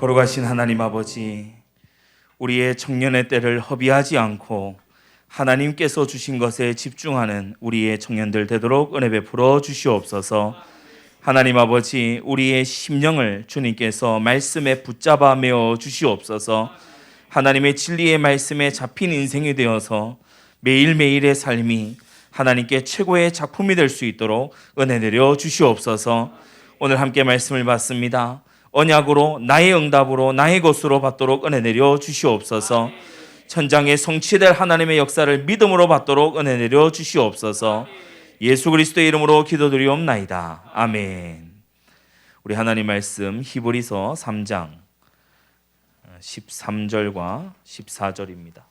거룩하신 하나님 아버지, 우리의 청년의 때를 허비하지 않고 하나님께서 주신 것에 집중하는 우리의 청년들 되도록 은혜 베풀어 주시옵소서. 하나님 아버지, 우리의 심령을 주님께서 말씀에 붙잡아 메어 주시옵소서. 하나님의 진리의 말씀에 잡힌 인생이 되어서 매일매일의 삶이 하나님께 최고의 작품이 될 수 있도록 은혜 내려 주시옵소서. 오늘 함께 말씀을 받습니다. 언약으로 나의 응답으로 나의 것으로 받도록 은혜 내려 주시옵소서. 천장에 성취될 하나님의 역사를 믿음으로 받도록 은혜 내려 주시옵소서. 예수 그리스도의 이름으로 기도드리옵나이다. 아멘. 우리 하나님 말씀 히브리서 3장 13절과 14절입니다.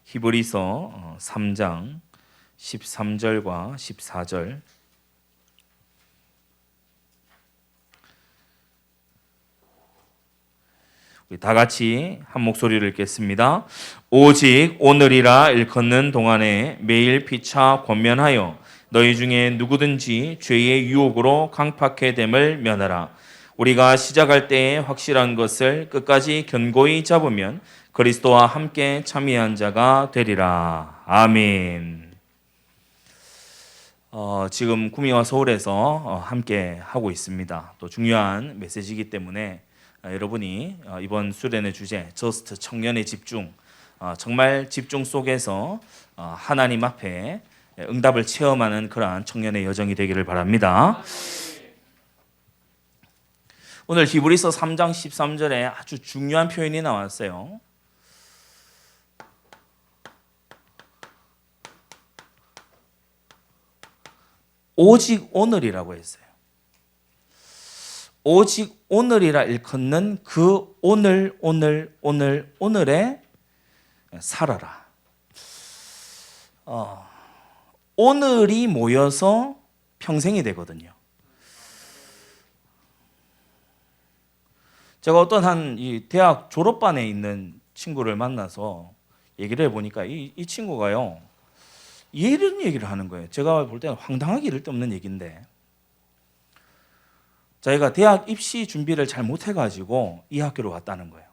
히브리서 3장 13절과 14절. 우리 다 같이 한 목소리를 읽겠습니다. 오직 오늘이라 일컫는 동안에 매일 피차 권면하여 너희 중에 누구든지 죄의 유혹으로 강팍해 됨을 면하라. 우리가 시작할 때에 확실한 것을 끝까지 견고히 잡으면 그리스도와 함께 참여한 자가 되리라. 아멘. 지금 구미와 서울에서 함께 하고 있습니다. 또 중요한 메시지이기 때문에 여러분이 이번 수련의 주제 저스트 청년의 집중, 정말 집중 속에서 하나님 앞에 응답을 체험하는 그러한 청년의 여정이 되기를 바랍니다. 오늘 히브리서 3장 13절에 아주 중요한 표현이 나왔어요. 오직 오늘이라고 했어요. 오직 오늘이라 일컫는 그 오늘에 살아라. 오늘이 모여서 평생이 되거든요. 제가 어떤 이 대학 졸업반에 있는 친구를 만나서 얘기를 해보니까 이 친구가요, 이런 얘기를 하는 거예요. 제가 볼 때는 황당하기 이를 데 없는 얘기인데, 자기가 대학 입시 준비를 잘 못해가지고 이 학교로 왔다는 거예요.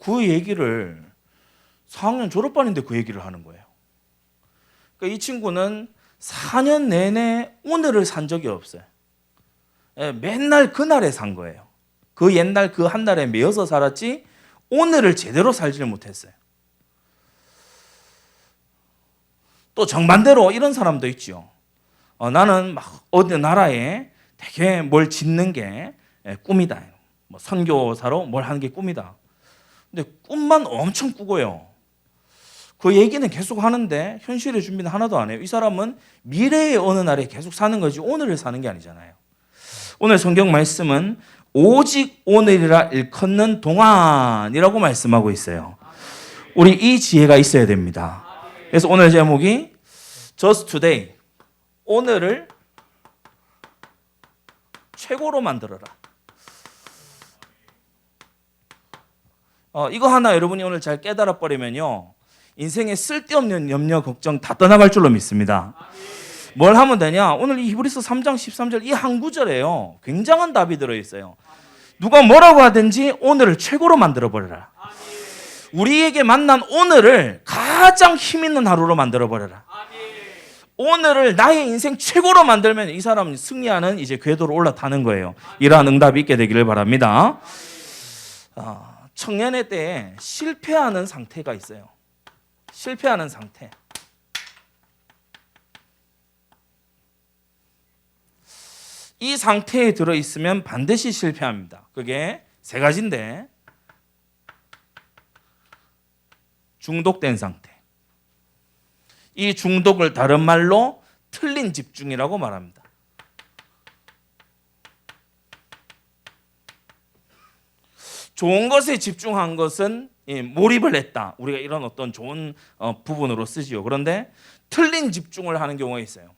그 얘기를 4학년 졸업반인데 그 얘기를 하는 거예요. 그러니까 이 친구는 4년 내내 오늘을 산 적이 없어요. 맨날 그날에 산 거예요. 그 옛날 그 한 날에 매여서 살았지 오늘을 제대로 살지를 못했어요. 또 정반대로 이런 사람도 있죠. 나는 막 어디 나라에 되게 뭘 짓는 게 꿈이다. 뭐 선교사로 뭘 하는 게 꿈이다. 근데 꿈만 엄청 꾸고요. 그 얘기는 계속 하는데 현실의 준비는 하나도 안 해요. 이 사람은 미래의 어느 날에 계속 사는 거지 오늘을 사는 게 아니잖아요. 오늘 성경 말씀은 오직 오늘이라 일컫는 동안이라고 말씀하고 있어요. 우리 이 지혜가 있어야 됩니다. 그래서 오늘 제목이 Just Today, 오늘을 최고로 만들어라. 이거 하나 여러분이 오늘 잘 깨달아 버리면요, 인생에 쓸데없는 염려 걱정 다 떠나갈 줄로 믿습니다. 뭘 하면 되냐? 오늘 이 히브리서 3장 13절 이 한 구절에요, 굉장한 답이 들어있어요. 누가 뭐라고 하든지 오늘을 최고로 만들어버려라. 우리에게 만난 오늘을 가장 힘있는 하루로 만들어버려라. 오늘을 나의 인생 최고로 만들면 이 사람은 승리하는 이제 궤도로 올라타는 거예요. 이러한 응답이 있게 되기를 바랍니다. 청년의 때에 실패하는 상태가 있어요. 실패하는 상태. 이 상태에 들어있으면 반드시 실패합니다. 그게 세 가지인데, 중독된 상태. 이 중독을 다른 말로 틀린 집중이라고 말합니다. 좋은 것에 집중한 것은 몰입을 했다. 우리가 이런 어떤 좋은 부분으로 쓰지요. 그런데 틀린 집중을 하는 경우가 있어요.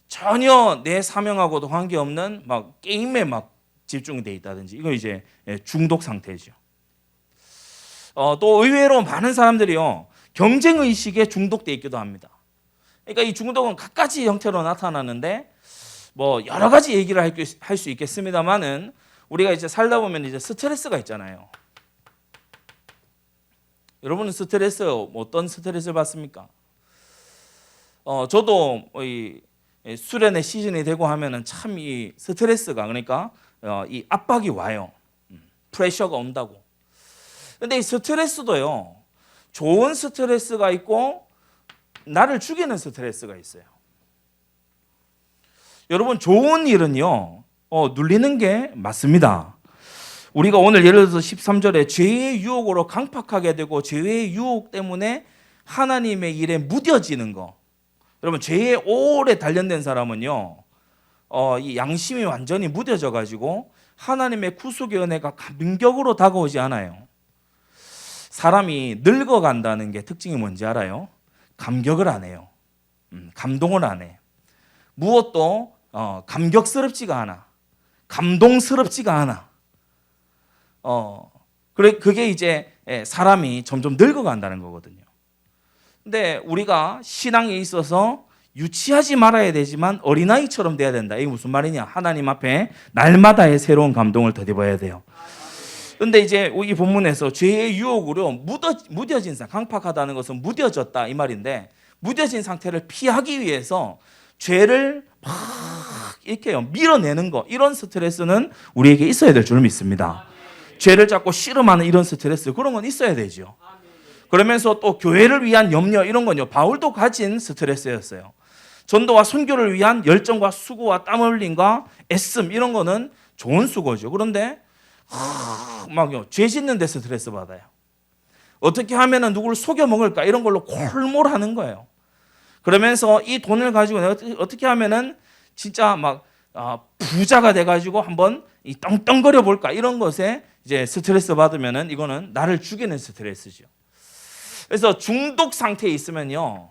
전혀 내 사명하고도 관계없는 막 게임에 막 집중이 돼 있다든지, 이거 이제 중독 상태죠. 또 의외로 많은 사람들이요, 경쟁 의식에 중독돼 있기도 합니다. 그러니까 이 중독은 갖가지 형태로 나타나는데, 뭐 여러 가지 얘기를 할 수 있겠습니다만은 우리가 이제 살다 보면 이제 스트레스가 있잖아요. 여러분은 스트레스 어떤 스트레스를 받습니까? 저도 이 수련의 시즌이 되고 하면은 참 이 스트레스가 그러니까 이 압박이 와요. 프레셔가 온다고. 근데 이 스트레스도요. 좋은 스트레스가 있고 나를 죽이는 스트레스가 있어요. 여러분 좋은 일은요. 눌리는 게 맞습니다. 우리가 오늘 예를 들어서 13절에 죄의 유혹으로 강팍하게 되고 죄의 유혹 때문에 하나님의 일에 무뎌지는 거. 여러분 죄에 오래 단련된 사람은요. 이 양심이 완전히 무뎌져 가지고 하나님의 구속의 은혜가 감격으로 다가오지 않아요. 사람이 늙어간다는 게 특징이 뭔지 알아요? 감격을 안 해요. 감동을 안 해. 무엇도 감격스럽지가 않아. 감동스럽지가 않아. 그게 이제 사람이 점점 늙어간다는 거거든요. 근데 우리가 신앙에 있어서 유치하지 말아야 되지만 어린아이처럼 돼야 된다. 이게 무슨 말이냐? 하나님 앞에 날마다의 새로운 감동을 더입어야 돼요. 근데 이제 이 본문에서 죄의 유혹으로 무뎌진 상태, 강팍하다는 것은 무뎌졌다 이 말인데 무뎌진 상태를 피하기 위해서 죄를 막 이렇게 밀어내는 거 이런 스트레스는 우리에게 있어야 될 줄 믿습니다. 죄를 자꾸 씨름하는 이런 스트레스 그런 건 있어야 되죠. 그러면서 또 교회를 위한 염려 이런 건요 바울도 가진 스트레스였어요. 전도와 선교를 위한 열정과 수고와 땀 흘림과 애씀 이런 거는 좋은 수고죠. 그런데 막요 죄 짓는 데 스트레스 받아요. 어떻게 하면은 누구를 속여 먹을까 이런 걸로 골몰하는 거예요. 그러면서 이 돈을 가지고 내가 어떻게 하면은 진짜 막 부자가 돼가지고 한번 이 떵떵거려 볼까 이런 것에 이제 스트레스 받으면은 이거는 나를 죽이는 스트레스죠. 그래서 중독 상태에 있으면요,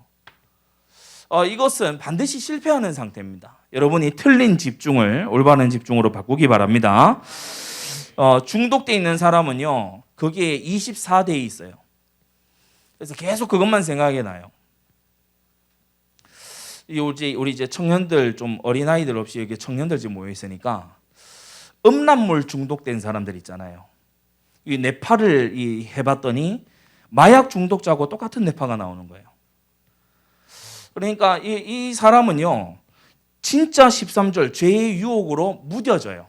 이것은 반드시 실패하는 상태입니다. 여러분이 틀린 집중을 올바른 집중으로 바꾸기 바랍니다. 중독돼 있는 사람은요, 거기에 24대에 있어요. 그래서 계속 그것만 생각이 나요. 우리 이제 청년들 좀 어린아이들 없이 여기 청년들 지금 모여 있으니까 음란물 중독된 사람들 있잖아요. 이 뇌파를 해봤더니 마약 중독자하고 똑같은 뇌파가 나오는 거예요. 그러니까 이 사람은요, 진짜 13절 죄의 유혹으로 무뎌져요.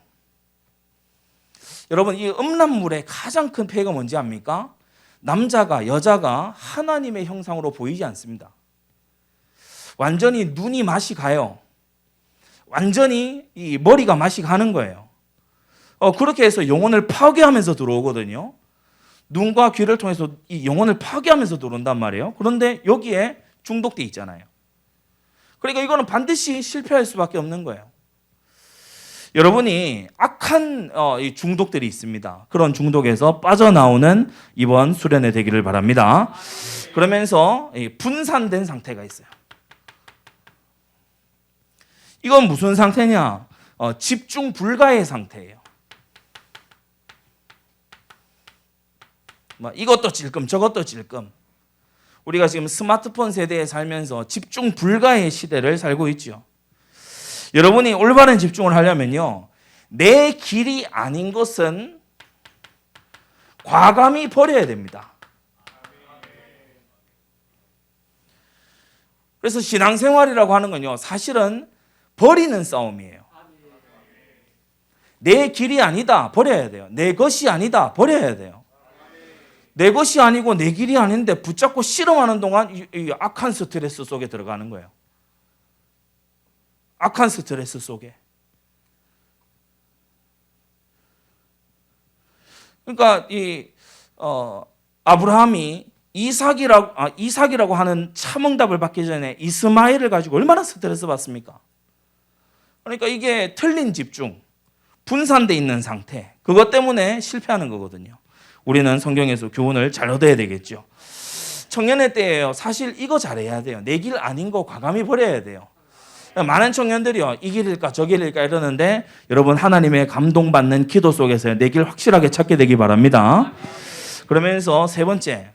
여러분, 이 음란물의 가장 큰 폐해가 뭔지 압니까? 남자가 여자가 하나님의 형상으로 보이지 않습니다. 완전히 눈이 맛이 가요. 완전히 이 머리가 맛이 가는 거예요. 그렇게 해서 영혼을 파괴하면서 들어오거든요. 눈과 귀를 통해서 이 영혼을 파괴하면서 들어온단 말이에요. 그런데 여기에 중독돼 있잖아요. 그러니까 이거는 반드시 실패할 수밖에 없는 거예요. 여러분이 악한 이 중독들이 있습니다. 그런 중독에서 빠져나오는 이번 수련회 되기를 바랍니다. 그러면서 분산된 상태가 있어요. 이건 무슨 상태냐? 집중 불가의 상태예요. 이것도 찔끔 저것도 찔끔. 우리가 지금 스마트폰 세대에 살면서 집중 불가의 시대를 살고 있죠. 여러분이 올바른 집중을 하려면요, 내 길이 아닌 것은 과감히 버려야 됩니다. 그래서 신앙생활이라고 하는 건요, 사실은 버리는 싸움이에요. 내 길이 아니다, 버려야 돼요. 내 것이 아니다, 버려야 돼요. 내 것이 아니고 내 길이 아닌데 붙잡고 씨름하는 동안 이 악한 스트레스 속에 들어가는 거예요. 악한 스트레스 속에. 그러니까 아브라함이 이삭이라고 하는 참응답을 받기 전에 이스마엘을 가지고 얼마나 스트레스 받습니까? 그러니까 이게 틀린 집중, 분산돼 있는 상태, 그것 때문에 실패하는 거거든요. 우리는 성경에서 교훈을 잘 얻어야 되겠죠. 청년의 때예요. 사실 이거 잘해야 돼요. 내 길 아닌 거 과감히 버려야 돼요. 많은 청년들이요, 이 길일까 저 길일까 이러는데 여러분 하나님의 감동받는 기도 속에서 내 길 확실하게 찾게 되기 바랍니다. 그러면서 세 번째,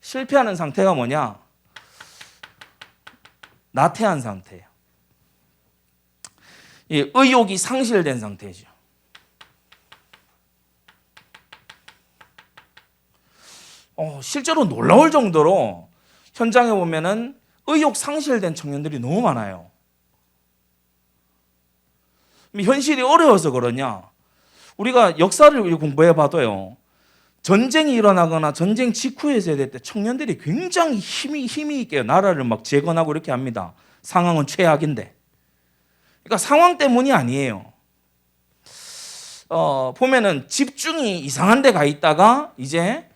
실패하는 상태가 뭐냐? 나태한 상태예요. 이 의욕이 상실된 상태죠. 실제로 놀라울 정도로 현장에 보면은 의욕 상실된 청년들이 너무 많아요. 현실이 어려워서 그러냐? 우리가 역사를 공부해 봐도요. 전쟁이 일어나거나 전쟁 직후에 세대 때 청년들이 굉장히 힘이 있게 나라를 막 재건하고 이렇게 합니다. 상황은 최악인데. 그러니까 상황 때문이 아니에요. 보면은 집중이 이상한 데 가 있다가 이제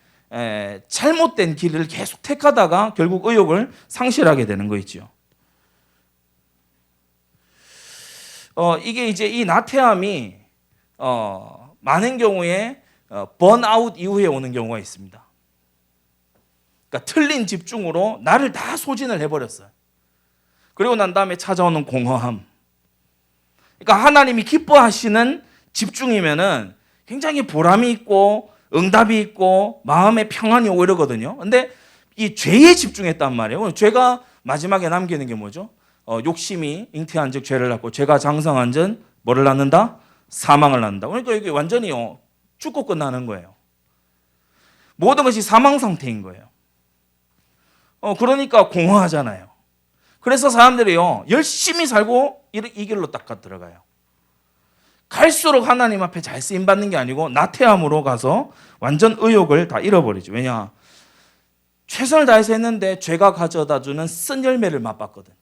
잘못된 길을 계속 택하다가 결국 의욕을 상실하게 되는 거 있죠. 이게 이제 이 나태함이 많은 경우에 번아웃 이후에 오는 경우가 있습니다. 그러니까 틀린 집중으로 나를 다 소진을 해버렸어요. 그리고 난 다음에 찾아오는 공허함. 그러니까 하나님이 기뻐하시는 집중이면은 굉장히 보람이 있고 응답이 있고 마음에 평안이 오고 이러거든요. 근데 이 죄에 집중했단 말이에요. 죄가 마지막에 남기는 게 뭐죠? 욕심이 잉태한 즉 죄를 낳고 죄가 장성한 즉 뭐를 낳는다? 사망을 낳는다. 그러니까 이게 완전히요 죽고 끝나는 거예요. 모든 것이 사망 상태인 거예요. 그러니까 공허하잖아요. 그래서 사람들이요 열심히 살고 이 길로 딱 들어가요. 갈수록 하나님 앞에 잘 쓰임 받는 게 아니고 나태함으로 가서 완전 의욕을 다 잃어버리죠. 왜냐? 최선을 다해서 했는데 죄가 가져다 주는 쓴 열매를 맛봤거든.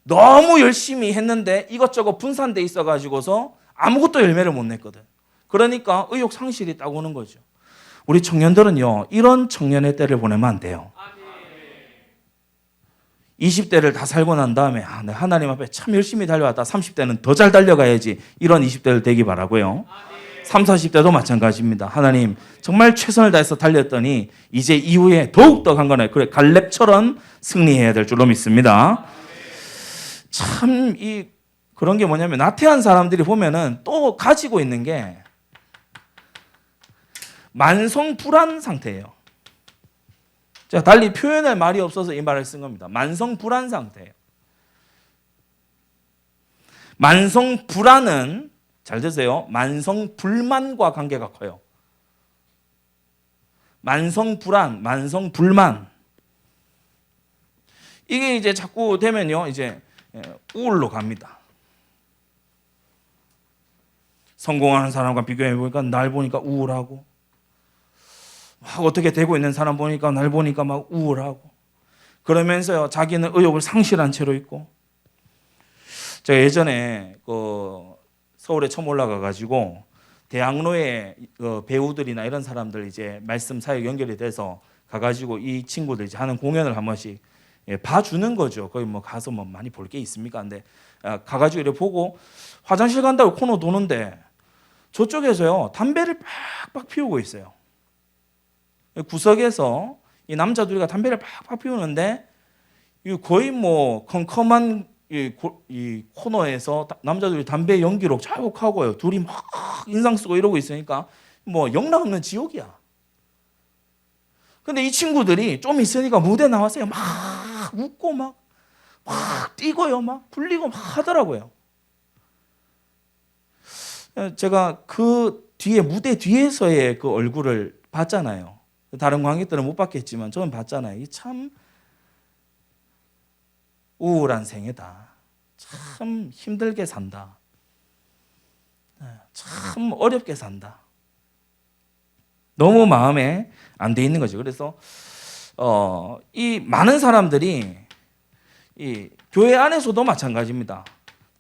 너무 열심히 했는데 이것저것 분산돼 있어가지고서 아무것도 열매를 못 냈거든. 그러니까 의욕 상실이 딱 오는 거죠. 우리 청년들은요 이런 청년의 때를 보내면 안 돼요. 20대를 다 살고 난 다음에 내가 하나님 앞에 참 열심히 달려왔다. 30대는 더 잘 달려가야지. 이런 20대를 되기 바라고요. 30, 40대도 마찬가지입니다. 하나님 정말 최선을 다해서 달렸더니 이제 이후에 더욱더 강건해. 그래 갈렙처럼 승리해야 될 줄로 믿습니다. 참 그런 게 뭐냐면 나태한 사람들이 보면은 또 가지고 있는 게 만성 불안 상태예요. 제가 달리 표현할 말이 없어서 이 말을 쓴 겁니다. 만성 불안 상태예요. 만성 불안은 잘 드세요. 만성 불만과 관계가 커요. 만성 불안, 만성 불만. 이게 이제 자꾸 되면요, 이제 우울로 갑니다. 성공하는 사람과 비교해 보니까 날 보니까 우울하고, 막 어떻게 되고 있는 사람 보니까 날 보니까 막 우울하고, 그러면서요 자기는 의욕을 상실한 채로 있고. 제가 예전에 서울에 처음 올라가 가지고 대학로에 배우들이나 이런 사람들 이제 말씀 사역 연결이 돼서 가가지고 이 친구들 이제 하는 공연을 한 번씩 봐주는 거죠. 거기 뭐 가서 뭐 많이 볼 게 있습니까? 근데 가가지고 이렇게 보고 화장실 간다고 코너 도는데 저쪽에서요 담배를 팍팍 피우고 있어요. 구석에서 이 남자 둘이가 담배를 팍팍 피우는데 거의 뭐 컴컴한 이 코너에서 남자들이 담배 연기로 자욱하고요. 둘이 막 인상 쓰고 이러고 있으니까 뭐 영락 없는 지옥이야. 근데 이 친구들이 좀 있으니까 무대 나와서요. 막 웃고 막 뛰고요. 막 굴리고 막 하더라고요. 제가 그 뒤에 무대 뒤에서의 그 얼굴을 봤잖아요. 다른 관객들은 못 봤겠지만 저는 봤잖아요. 이 참 우울한 생애다. 참 힘들게 산다. 참 어렵게 산다. 너무 마음에 안 돼 있는 거죠. 그래서 이 많은 사람들이 이 교회 안에서도 마찬가지입니다.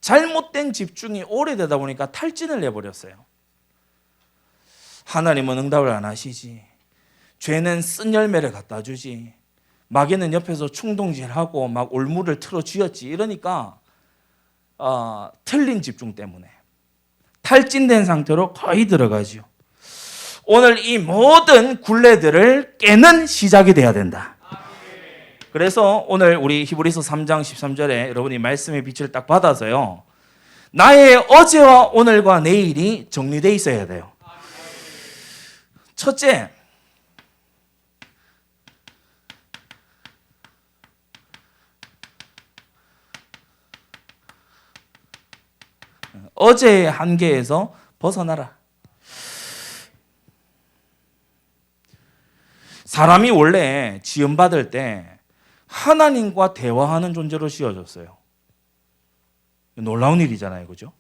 잘못된 집중이 오래되다 보니까 탈진을 내버렸어요. 하나님은 응답을 안 하시지. 죄는 쓴 열매를 갖다 주지. 마귀는 옆에서 충동질하고 막 올무를 틀어 쥐었지. 이러니까 틀린 집중 때문에 탈진된 상태로 거의 들어가죠. 오늘 이 모든 굴레들을 깨는 시작이 돼야 된다. 그래서 오늘 우리 히브리서 3장 13절에 여러분이 말씀의 빛을 딱 받아서요. 나의 어제와 오늘과 내일이 정리되어 있어야 돼요. 첫째, 어제의 한계에서 벗어나라. 사람이 원래 지음받을 때 하나님과 대화하는 존재로 지어졌어요. 놀라운 일이잖아요. 그죠?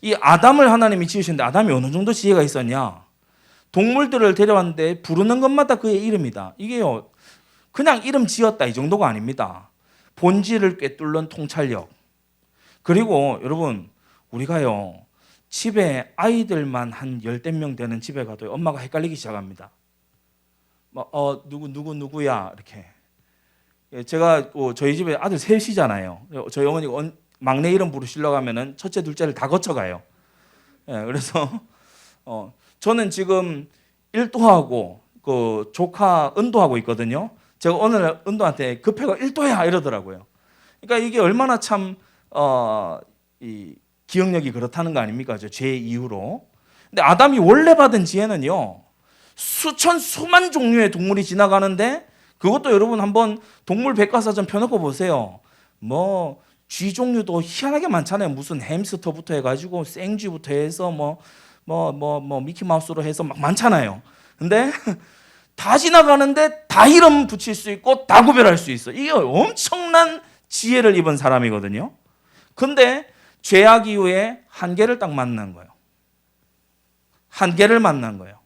이 아담을 하나님이 지으셨는데 아담이 어느 정도 지혜가 있었냐? 동물들을 데려왔는데 부르는 것마다 그의 이름이다. 이게요, 그냥 이름 지었다 이 정도가 아닙니다. 본질을 꿰뚫는 통찰력. 그리고 여러분, 우리가요, 집에 아이들만 한 10명 되는 집에 가도 엄마가 헷갈리기 시작합니다. 누구야? 이렇게. 제가 저희 집에 아들 셋이잖아요. 저희 어머니가 막내 이름 부르시려고 하면은 첫째, 둘째를 다 거쳐가요. 그래서 저는 지금 일도하고 그 조카 은도하고 있거든요. 제가 오늘 은도한테 급해가 일도야 이러더라고요. 그러니까 이게 얼마나 참 이 기억력이 그렇다는 거 아닙니까? 죄 이후로. 근데 아담이 원래 받은 지혜는요, 수천 수만 종류의 동물이 지나가는데 그것도 여러분 한번 동물 백과사전 펴놓고 보세요. 뭐 쥐 종류도 희한하게 많잖아요. 무슨 햄스터부터 해가지고 생쥐부터 해서 미키마우스로 해서 막 많잖아요. 근데 다 지나가는데 다 이름 붙일 수 있고 다 구별할 수 있어. 이게 엄청난 지혜를 입은 사람이거든요. 근데 죄악 이후에 한계를 딱 만난 거예요. 한계를 만난 거예요.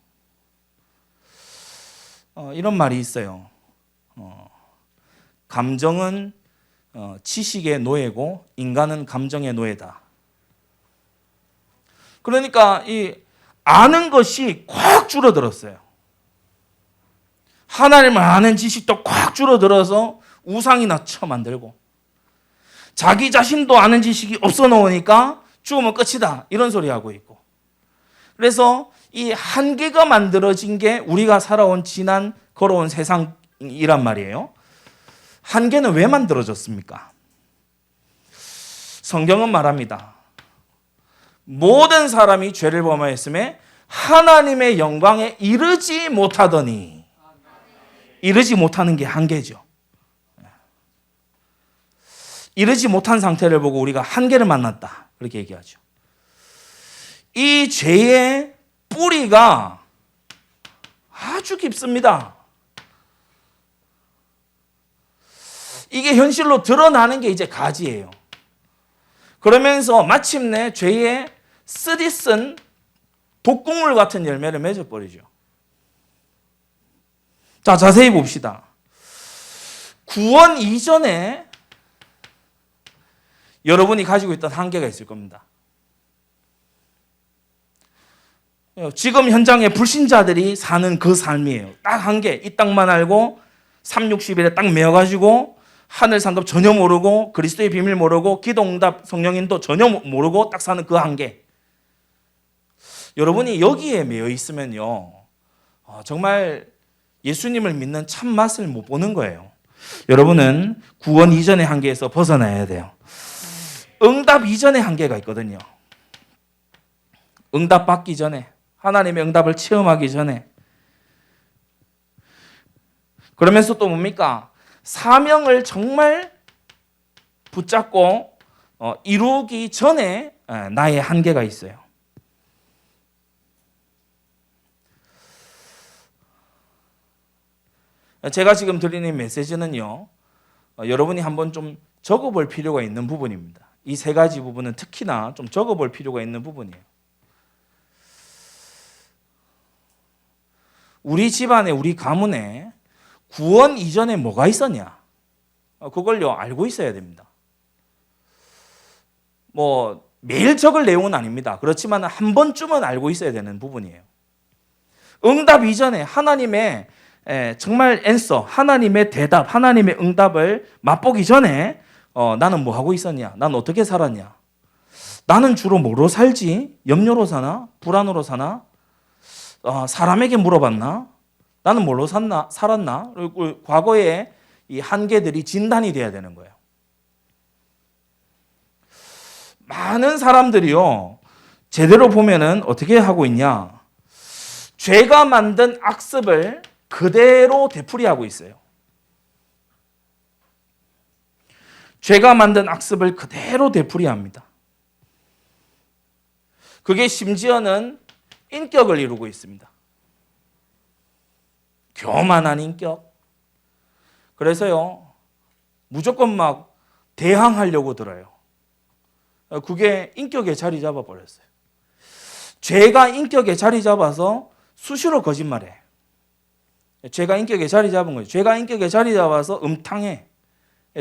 이런 말이 있어요. 감정은 지식의 노예고 인간은 감정의 노예다. 그러니까 이 아는 것이 콱 줄어들었어요. 하나님을 아는 지식도 콱 줄어들어서 우상이나 쳐 만들고, 자기 자신도 아는 지식이 없어 놓으니까 죽으면 끝이다 이런 소리 하고 있고. 그래서 이 한계가 만들어진 게 우리가 살아온 지난 걸어온 세상이란 말이에요. 한계는 왜 만들어졌습니까? 성경은 말합니다. 모든 사람이 죄를 범하였음에 하나님의 영광에 이르지 못하더니. 이르지 못하는 게 한계죠. 이르지 못한 상태를 보고 우리가 한계를 만났다 그렇게 얘기하죠. 이 죄의 뿌리가 아주 깊습니다. 이게 현실로 드러나는 게 이제 가지예요. 그러면서 마침내 죄의 쓰디쓴 독국물 같은 열매를 맺어버리죠. 자, 자세히 봅시다. 구원 이전에 여러분이 가지고 있던 한계가 있을 겁니다. 지금 현장에 불신자들이 사는 그 삶이에요. 딱 한계, 이 땅만 알고 360일에 딱 메어가지고 하늘 상급 전혀 모르고 그리스도의 비밀 모르고 기도응답 성령인도 전혀 모르고 딱 사는 그 한계. 여러분이 여기에 매여 있으면요, 정말 예수님을 믿는 참 맛을 못 보는 거예요. 여러분은 구원 이전의 한계에서 벗어나야 돼요. 응답 이전의 한계가 있거든요. 응답 받기 전에, 하나님의 응답을 체험하기 전에. 그러면서 또 뭡니까? 사명을 정말 붙잡고 이루기 전에 나의 한계가 있어요. 제가 지금 드리는 메시지는요, 여러분이 한번 좀 적어볼 필요가 있는 부분입니다. 이 세 가지 부분은 특히나 좀 적어볼 필요가 있는 부분이에요. 우리 집안에, 우리 가문에 구원 이전에 뭐가 있었냐? 그걸요, 알고 있어야 됩니다. 뭐 매일 적을 내용은 아닙니다. 그렇지만 한 번쯤은 알고 있어야 되는 부분이에요. 응답 이전에 하나님의 정말 앤서, 하나님의 대답, 하나님의 응답을 맛보기 전에 나는 뭐 하고 있었냐? 난 어떻게 살았냐? 나는 주로 뭐로 살지? 염려로 사나? 불안으로 사나? 사람에게 물어봤나? 나는 뭘로 살았나? 그리고 과거의 이 한계들이 진단이 돼야 되는 거예요. 많은 사람들이요, 제대로 보면은 어떻게 하고 있냐? 죄가 만든 악습을 그대로 되풀이하고 있어요. 죄가 만든 악습을 그대로 되풀이합니다. 그게 심지어는 인격을 이루고 있습니다. 교만한 인격. 그래서요, 무조건 막 대항하려고 들어요. 그게 인격에 자리 잡아버렸어요. 죄가 인격에 자리 잡아서 수시로 거짓말해. 죄가 인격에 자리 잡은 거예요. 죄가 인격에 자리 잡아서 음탕해.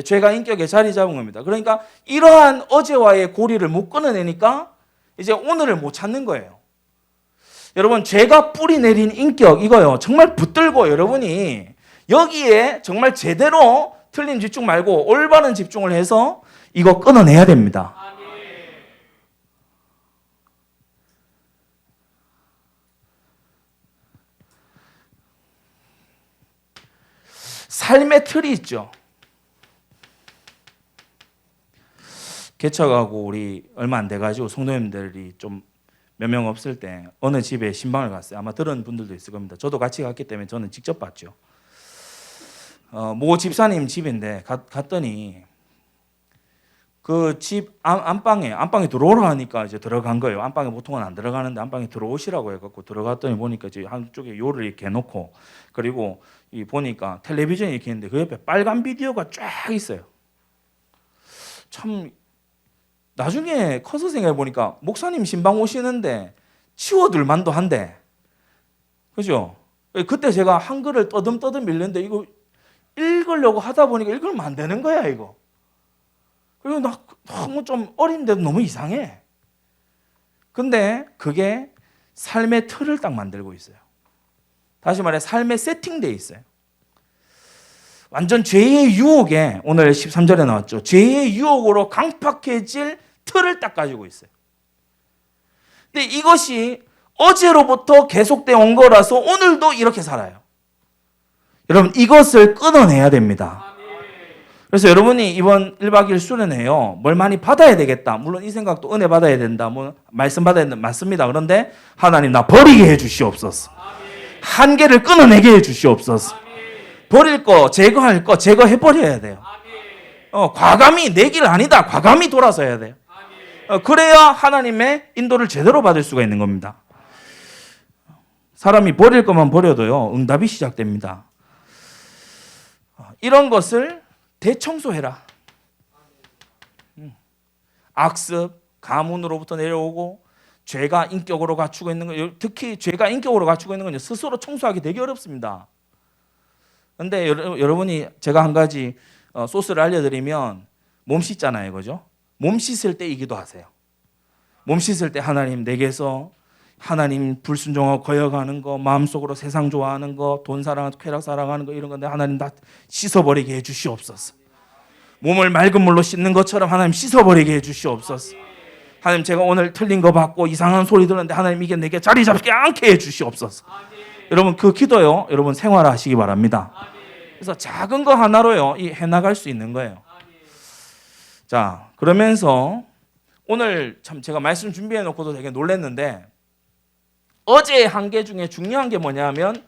죄가 인격에 자리 잡은 겁니다. 그러니까 이러한 어제와의 고리를 못 끊어내니까 이제 오늘을 못 찾는 거예요. 여러분, 죄가 뿌리 내린 인격 이거요, 정말 붙들고 여러분이 여기에 정말 제대로 틀린 집중 말고 올바른 집중을 해서 이거 끊어내야 됩니다. 삶의 틀이 있죠. 개척하고 우리 얼마 안 돼가지고 성도님들이 좀 몇 명 없을 때 어느 집에 신방을 갔어요. 아마 들은 분들도 있을 겁니다. 저도 같이 갔기 때문에 저는 직접 봤죠. 모 집사님 집인데 갔더니 그 집 안방에 들어오라 하니까 이제 들어간 거예요. 안방에 보통은 안 들어가는데 안방에 들어오시라고 해갖고 들어갔더니 보니까 이제 한쪽에 요를 이렇게 해놓고, 그리고 이 보니까 텔레비전이 이렇게 있는데 그 옆에 빨간 비디오가 쫙 있어요. 참 나중에 커서 생각해 보니까 목사님 신방 오시는데 치워둘 만도 한데, 그죠? 그때 제가 한글을 떠듬떠듬 읽는데 이거 읽으려고 하다 보니까 읽으면 안 되는 거야 이거. 그리고 나 너무 좀 어린데도 너무 이상해. 근데 그게 삶의 틀을 딱 만들고 있어요. 다시 말해 삶의 세팅되어 있어요. 완전 죄의 유혹에, 오늘 13절에 나왔죠. 죄의 유혹으로 강팍해질 틀을 딱 가지고 있어요. 근데 이것이 어제로부터 계속되어 온 거라서 오늘도 이렇게 살아요. 여러분, 이것을 끊어내야 됩니다. 그래서 여러분이 이번 1박 2일 수련회요, 뭘 많이 받아야 되겠다. 물론 이 생각도 은혜 받아야 된다. 뭐 말씀 받아야 된다. 맞습니다. 그런데 하나님 나 버리게 해 주시옵소서. 한계를 끊어내게 해 주시옵소서. 버릴 거, 제거할 거 제거해 버려야 돼요. 과감히 내 길 아니다. 과감히 돌아서야 돼요. 그래야 하나님의 인도를 제대로 받을 수가 있는 겁니다. 사람이 버릴 것만 버려도요, 응답이 시작됩니다. 이런 것을 대청소해라. 악습, 가문으로부터 내려오고 죄가 인격으로 갖추고 있는 거, 특히 죄가 인격으로 갖추고 있는 건 스스로 청소하기 되게 어렵습니다. 그런데 여러분이 제가 한 가지 소스를 알려드리면, 몸 씻잖아요, 그죠? 몸 씻을 때 이 기도하세요. 몸 씻을 때 하나님, 내게서 하나님 불순종하고 거역하는 거, 마음속으로 세상 좋아하는 거, 돈 사랑하고 쾌락 사랑하는 거, 이런 건데 하나님 다 씻어버리게 해주시옵소서. 몸을 맑은 물로 씻는 것처럼 하나님 씻어버리게 해주시옵소서. 하나님, 제가 오늘 틀린 거 받고 이상한 소리 들었는데 하나님 이게 내게 자리 잡지 않게 해주시옵소서. 여러분, 그 기도요, 여러분 생활하시기 바랍니다. 그래서 작은 거 하나로요, 해나갈 수 있는 거예요. 자, 그러면서 오늘 참 제가 말씀 준비해 놓고도 되게 놀랐는데, 어제의 한계 중에 중요한 게 뭐냐면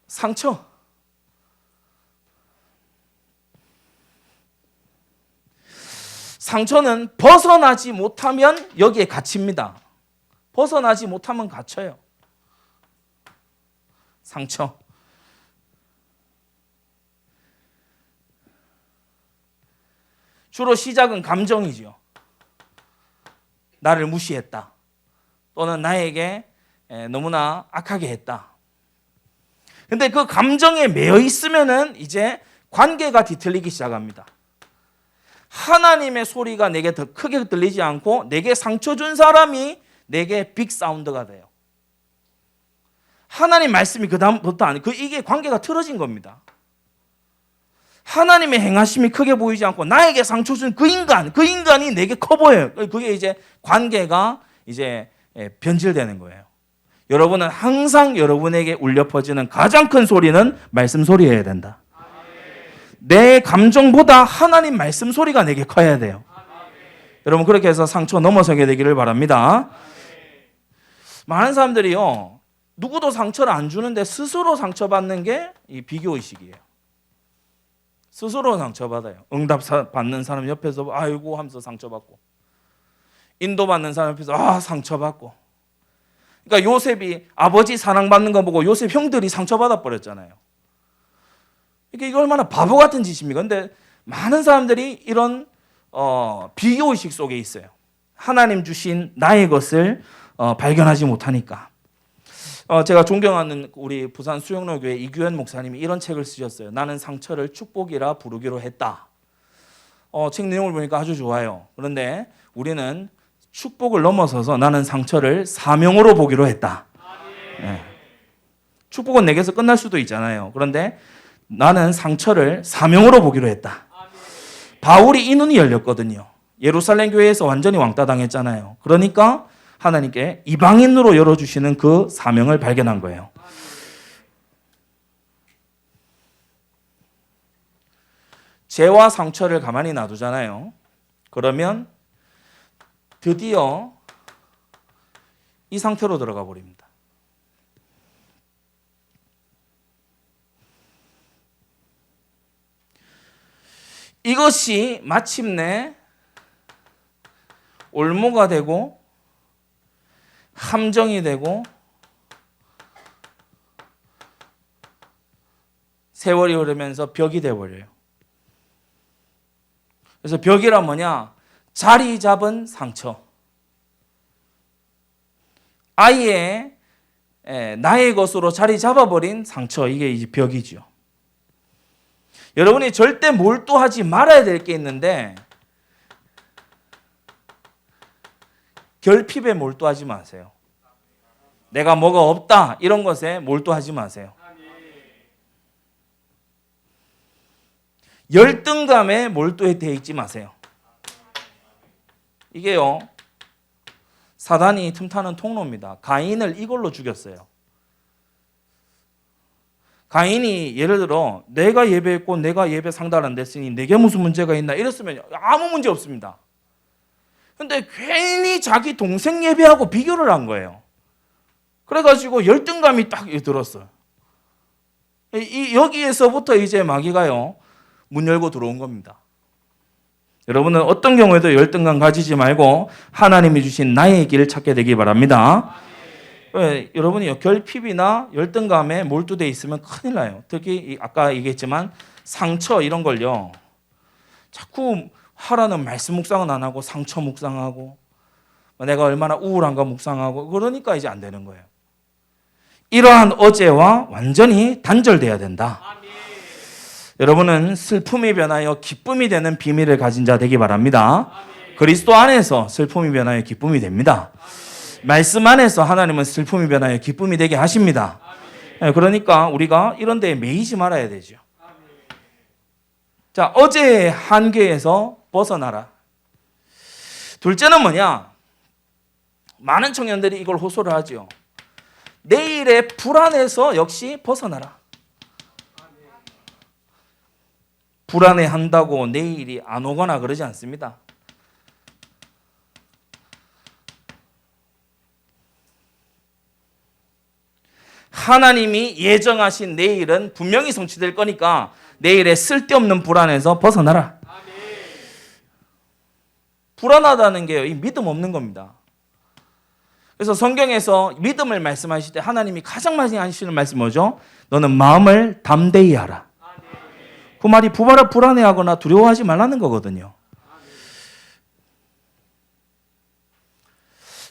상처. 상처는 벗어나지 못하면 여기에 갇힙니다. 벗어나지 못하면 갇혀요. 상처. 주로 시작은 감정이죠. 나를 무시했다. 또는 나에게 너무나 악하게 했다. 근데 그 감정에 매여 있으면은 이제 관계가 뒤틀리기 시작합니다. 하나님의 소리가 내게 더 크게 들리지 않고 내게 상처 준 사람이 내게 빅 사운드가 돼요. 하나님 말씀이 그 다음부터 아니, 이게 관계가 틀어진 겁니다. 하나님의 행하심이 크게 보이지 않고 나에게 상처 준 그 인간이 내게 커 보여요. 그게 이제 관계가 이제 변질되는 거예요. 여러분은 항상 여러분에게 울려 퍼지는 가장 큰 소리는 말씀 소리여야 된다. 내 감정보다 하나님 말씀 소리가 내게 커야 돼요. 여러분, 그렇게 해서 상처 넘어서게 되기를 바랍니다. 많은 사람들이요, 누구도 상처를 안 주는데 스스로 상처받는 게 이 비교의식이에요. 스스로 상처받아요. 응답 받는 사람 옆에서 아이고 하면서 상처받고. 인도받는 사람 앞에서 상처받고. 그러니까 요셉이 아버지 사랑받는 거 보고 요셉 형들이 상처받아 버렸잖아요. 이게 얼마나 바보 같은 짓입니까? 근데 많은 사람들이 이런 비교의식 속에 있어요. 하나님 주신 나의 것을 발견하지 못하니까. 제가 존경하는 우리 부산 수영로교회 이규현 목사님이 이런 책을 쓰셨어요. 나는 상처를 축복이라 부르기로 했다. 책 내용을 보니까 아주 좋아요. 그런데 우리는 축복을 넘어서서 나는 상처를 사명으로 보기로 했다. 네. 축복은 내게서 끝날 수도 있잖아요. 그런데 나는 상처를 사명으로 보기로 했다. 바울이 이 눈이 열렸거든요. 예루살렘 교회에서 완전히 왕따 당했잖아요. 그러니까 하나님께 이방인으로 열어주시는 그 사명을 발견한 거예요. 죄와 상처를 가만히 놔두잖아요. 그러면 드디어 이 상태로 들어가 버립니다. 이것이 마침내 올무가 되고 함정이 되고 세월이 흐르면서 벽이 되어버려요. 그래서 벽이란 뭐냐? 자리 잡은 상처. 아예 나의 것으로 자리 잡아버린 상처. 이게 이제 벽이죠. 여러분이 절대 몰두하지 말아야 될 게 있는데 결핍에 몰두하지 마세요. 내가 뭐가 없다 이런 것에 몰두하지 마세요. 열등감에 몰두해 있지 마세요. 이게요, 사단이 틈타는 통로입니다. 가인을 이걸로 죽였어요. 가인이 예를 들어 내가 예배했고 내가 예배 상달 안 됐으니 내게 무슨 문제가 있나 이랬으면 아무 문제 없습니다. 근데 괜히 자기 동생 예배하고 비교를 한 거예요. 그래가지고 열등감이 딱 들었어요. 여기에서부터 이제 마귀가요, 문 열고 들어온 겁니다. 여러분은 어떤 경우에도 열등감 가지지 말고 하나님이 주신 나의 길을 찾게 되기 바랍니다. 여러분이 결핍이나 열등감에 몰두되어 있으면 큰일 나요. 특히 아까 얘기했지만 상처 이런 걸요, 자꾸 하라는 말씀 묵상은 안 하고 상처 묵상하고 내가 얼마나 우울한가 묵상하고 그러니까 이제 안 되는 거예요. 이러한 어제와 완전히 단절돼야 된다. 여러분은 슬픔이 변하여 기쁨이 되는 비밀을 가진 자 되기 바랍니다. 그리스도 안에서 슬픔이 변하여 기쁨이 됩니다. 말씀 안에서 하나님은 슬픔이 변하여 기쁨이 되게 하십니다. 그러니까 우리가 이런 데에 매이지 말아야 되죠. 자, 어제의 한계에서 벗어나라. 둘째는 뭐냐? 많은 청년들이 이걸 호소를 하죠. 내일의 불안에서 역시 벗어나라. 불안해한다고 내일이 안 오거나 그러지 않습니다. 하나님이 예정하신 내일은 분명히 성취될 거니까 내일의 쓸데없는 불안에서 벗어나라. 불안하다는 게요, 이 믿음 없는 겁니다. 그래서 성경에서 믿음을 말씀하실 때 하나님이 가장 많이 하시는 말씀이 뭐죠? 너는 마음을 담대히 하라. 그 말이 불안해하거나 두려워하지 말라는 거거든요.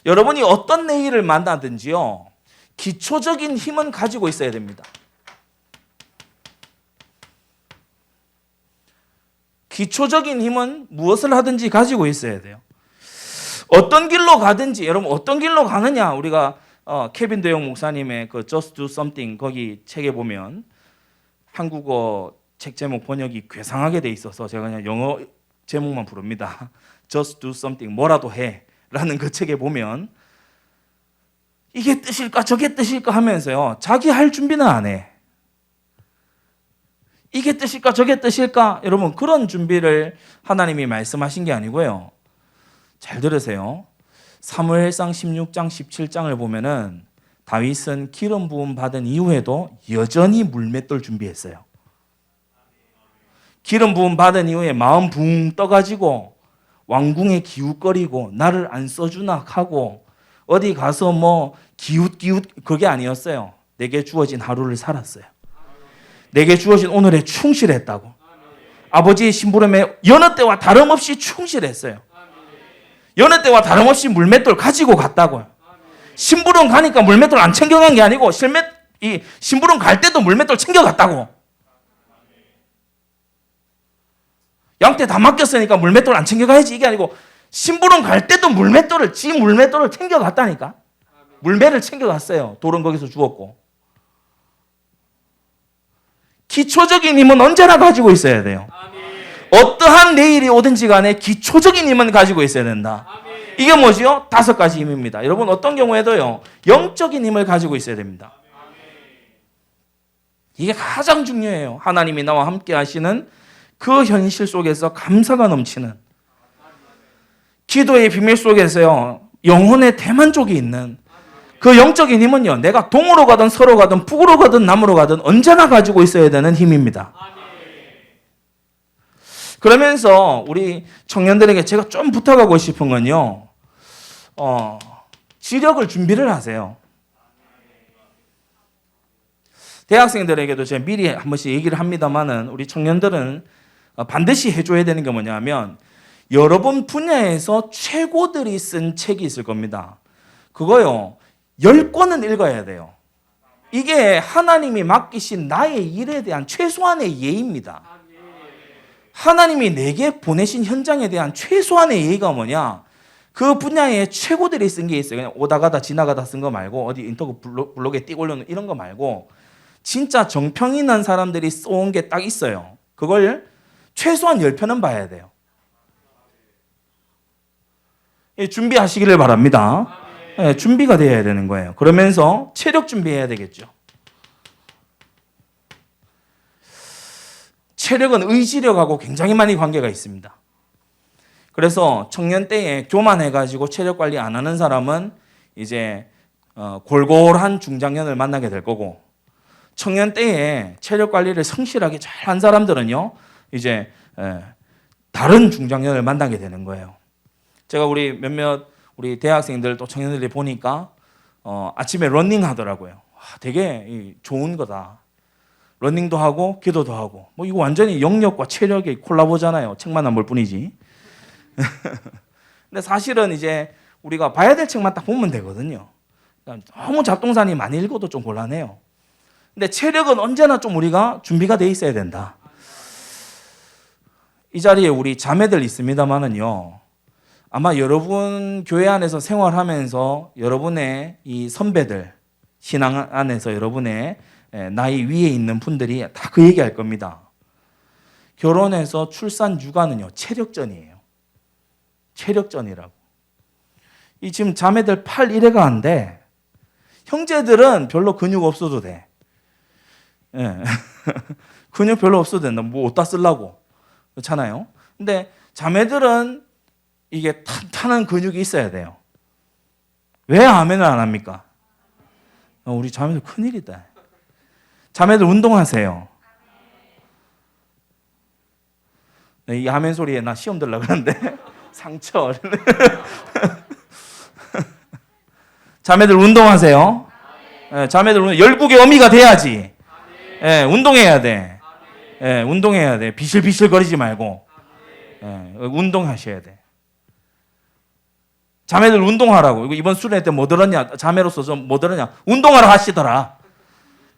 여러분이 어떤 내일을 만나든지요, 기초적인 힘은 가지고 있어야 됩니다. 기초적인 힘은 무엇을 하든지 가지고 있어야 돼요. 어떤 길로 가든지, 여러분 어떤 길로 가느냐, 우리가 케빈 드용 목사님의 그 Just Do Something 거기 책에 보면 한국어 책 제목 번역이 괴상하게 돼 있어서 제가 그냥 영어 제목만 부릅니다. Just Do Something, 뭐라도 해 라는 그 책에 보면 이게 뜻일까 저게 뜻일까 하면서요, 자기 할 준비는 안 해. 이게 뜻일까 저게 뜻일까, 여러분 그런 준비를 하나님이 말씀하신 게 아니고요. 잘 들으세요. 사무엘상 16장 17장을 보면은 다윗은 기름 부음 받은 이후에도 여전히 물맷돌 준비했어요. 기름 부음 받은 이후에 마음 붕 떠가지고 왕궁에 기웃거리고 나를 안 써주나 하고 어디 가서 뭐 기웃기웃 그게 아니었어요. 내게 주어진 하루를 살았어요. 내게 주어진 오늘에 충실했다고. 아버지의 심부름에 여느 때와 다름없이 충실했어요. 여느 때와 다름없이 물맷돌 가지고 갔다고요. 심부름 가니까 물맷돌 안 챙겨간 게 아니고 이 심부름 갈 때도 물맷돌 챙겨갔다고. 양떼 다 맡겼으니까 물맷돌 안 챙겨가야지 이게 아니고 심부름 갈 때도 물맷돌을 챙겨갔다니까. 물매를 챙겨갔어요. 돌은 거기서 주웠고. 기초적인 힘은 언제나 가지고 있어야 돼요. 어떠한 내일이 오든지 간에 기초적인 힘은 가지고 있어야 된다. 이게 뭐지요? 5가지 힘입니다. 여러분 어떤 경우에도요. 영적인 힘을 가지고 있어야 됩니다. 이게 가장 중요해요. 하나님이 나와 함께 하시는 그 현실 속에서 감사가 넘치는 기도의 비밀 속에서요. 영혼의 대만족이 있는 그 영적인 힘은요. 내가 동으로 가든 서로 가든 북으로 가든 남으로 가든 언제나 가지고 있어야 되는 힘입니다. 그러면서 우리 청년들에게 제가 좀 부탁하고 싶은 건요. 지력을 준비를 하세요. 대학생들에게도 제가 미리 한 번씩 얘기를 합니다만은 우리 청년들은 반드시 해줘야 되는 게 뭐냐면 여러분 분야에서 최고들이 쓴 책이 있을 겁니다. 그거요. 10권은 읽어야 돼요. 이게 하나님이 맡기신 나의 일에 대한 최소한의 예의입니다. 하나님이 내게 보내신 현장에 대한 최소한의 예의가 뭐냐? 그 분야에 최고들이 쓴 게 있어요. 그냥 오다 가다 지나가다 쓴 거 말고 어디 인터넷 블록에 띄고 올려놓은 이런 거 말고 진짜 정평이 난 사람들이 써온 게 딱 있어요. 그걸 최소한 10편은 봐야 돼요. 준비하시기를 바랍니다. 네, 준비가 되어야 되는 거예요. 그러면서 체력 준비해야 되겠죠. 체력은 의지력하고 굉장히 많이 관계가 있습니다. 그래서 청년 때에 교만해가지고 체력 관리 안 하는 사람은 이제 골골한 중장년을 만나게 될 거고 청년 때에 체력 관리를 성실하게 잘 한 사람들은요 이제 다른 중장년을 만나게 되는 거예요. 제가 우리 우리 대학생들 또 청년들이 보니까 아침에 러닝 하더라고요. 되게 좋은 거다. 러닝도 하고 기도도 하고 뭐 이거 완전히 영역과 체력의 콜라보잖아요. 책만 안 볼 뿐이지. 근데 사실은 이제 우리가 봐야 될 책만 딱 보면 되거든요. 너무 잡동사니 많이 읽어도 좀 곤란해요. 근데 체력은 언제나 좀 우리가 준비가 돼 있어야 된다. 이 자리에 우리 자매들 있습니다만은요. 아마 여러분 교회 안에서 생활하면서 여러분의 이 선배들, 신앙 안에서 여러분의 나이 위에 있는 분들이 다 그 얘기할 겁니다. 결혼해서 출산 육아는요, 체력전이에요. 체력전이라고. 이 지금 자매들 팔 1회가 안 돼. 형제들은 별로 근육 없어도 돼. 예. 근육 별로 없어도 된다. 뭐 어디다 쓰려고. 그렇잖아요. 근데 자매들은 이게 탄탄한 근육이 있어야 돼요. 왜 아멘을 안 합니까? 우리 자매들 큰일이다. 자매들 운동하세요. 이 아멘 소리에 나 시험 들려고 그러는데 상처. 자매들 운동하세요. 자매들 열국의 어미가 돼야지. 운동해야 돼. 운동해야 돼. 비실비실 거리지 말고. 운동하셔야 돼. 자매들 운동하라고. 이번 수련회 때 뭐 들었냐? 자매로서 좀 뭐 들었냐? 운동하라 하시더라.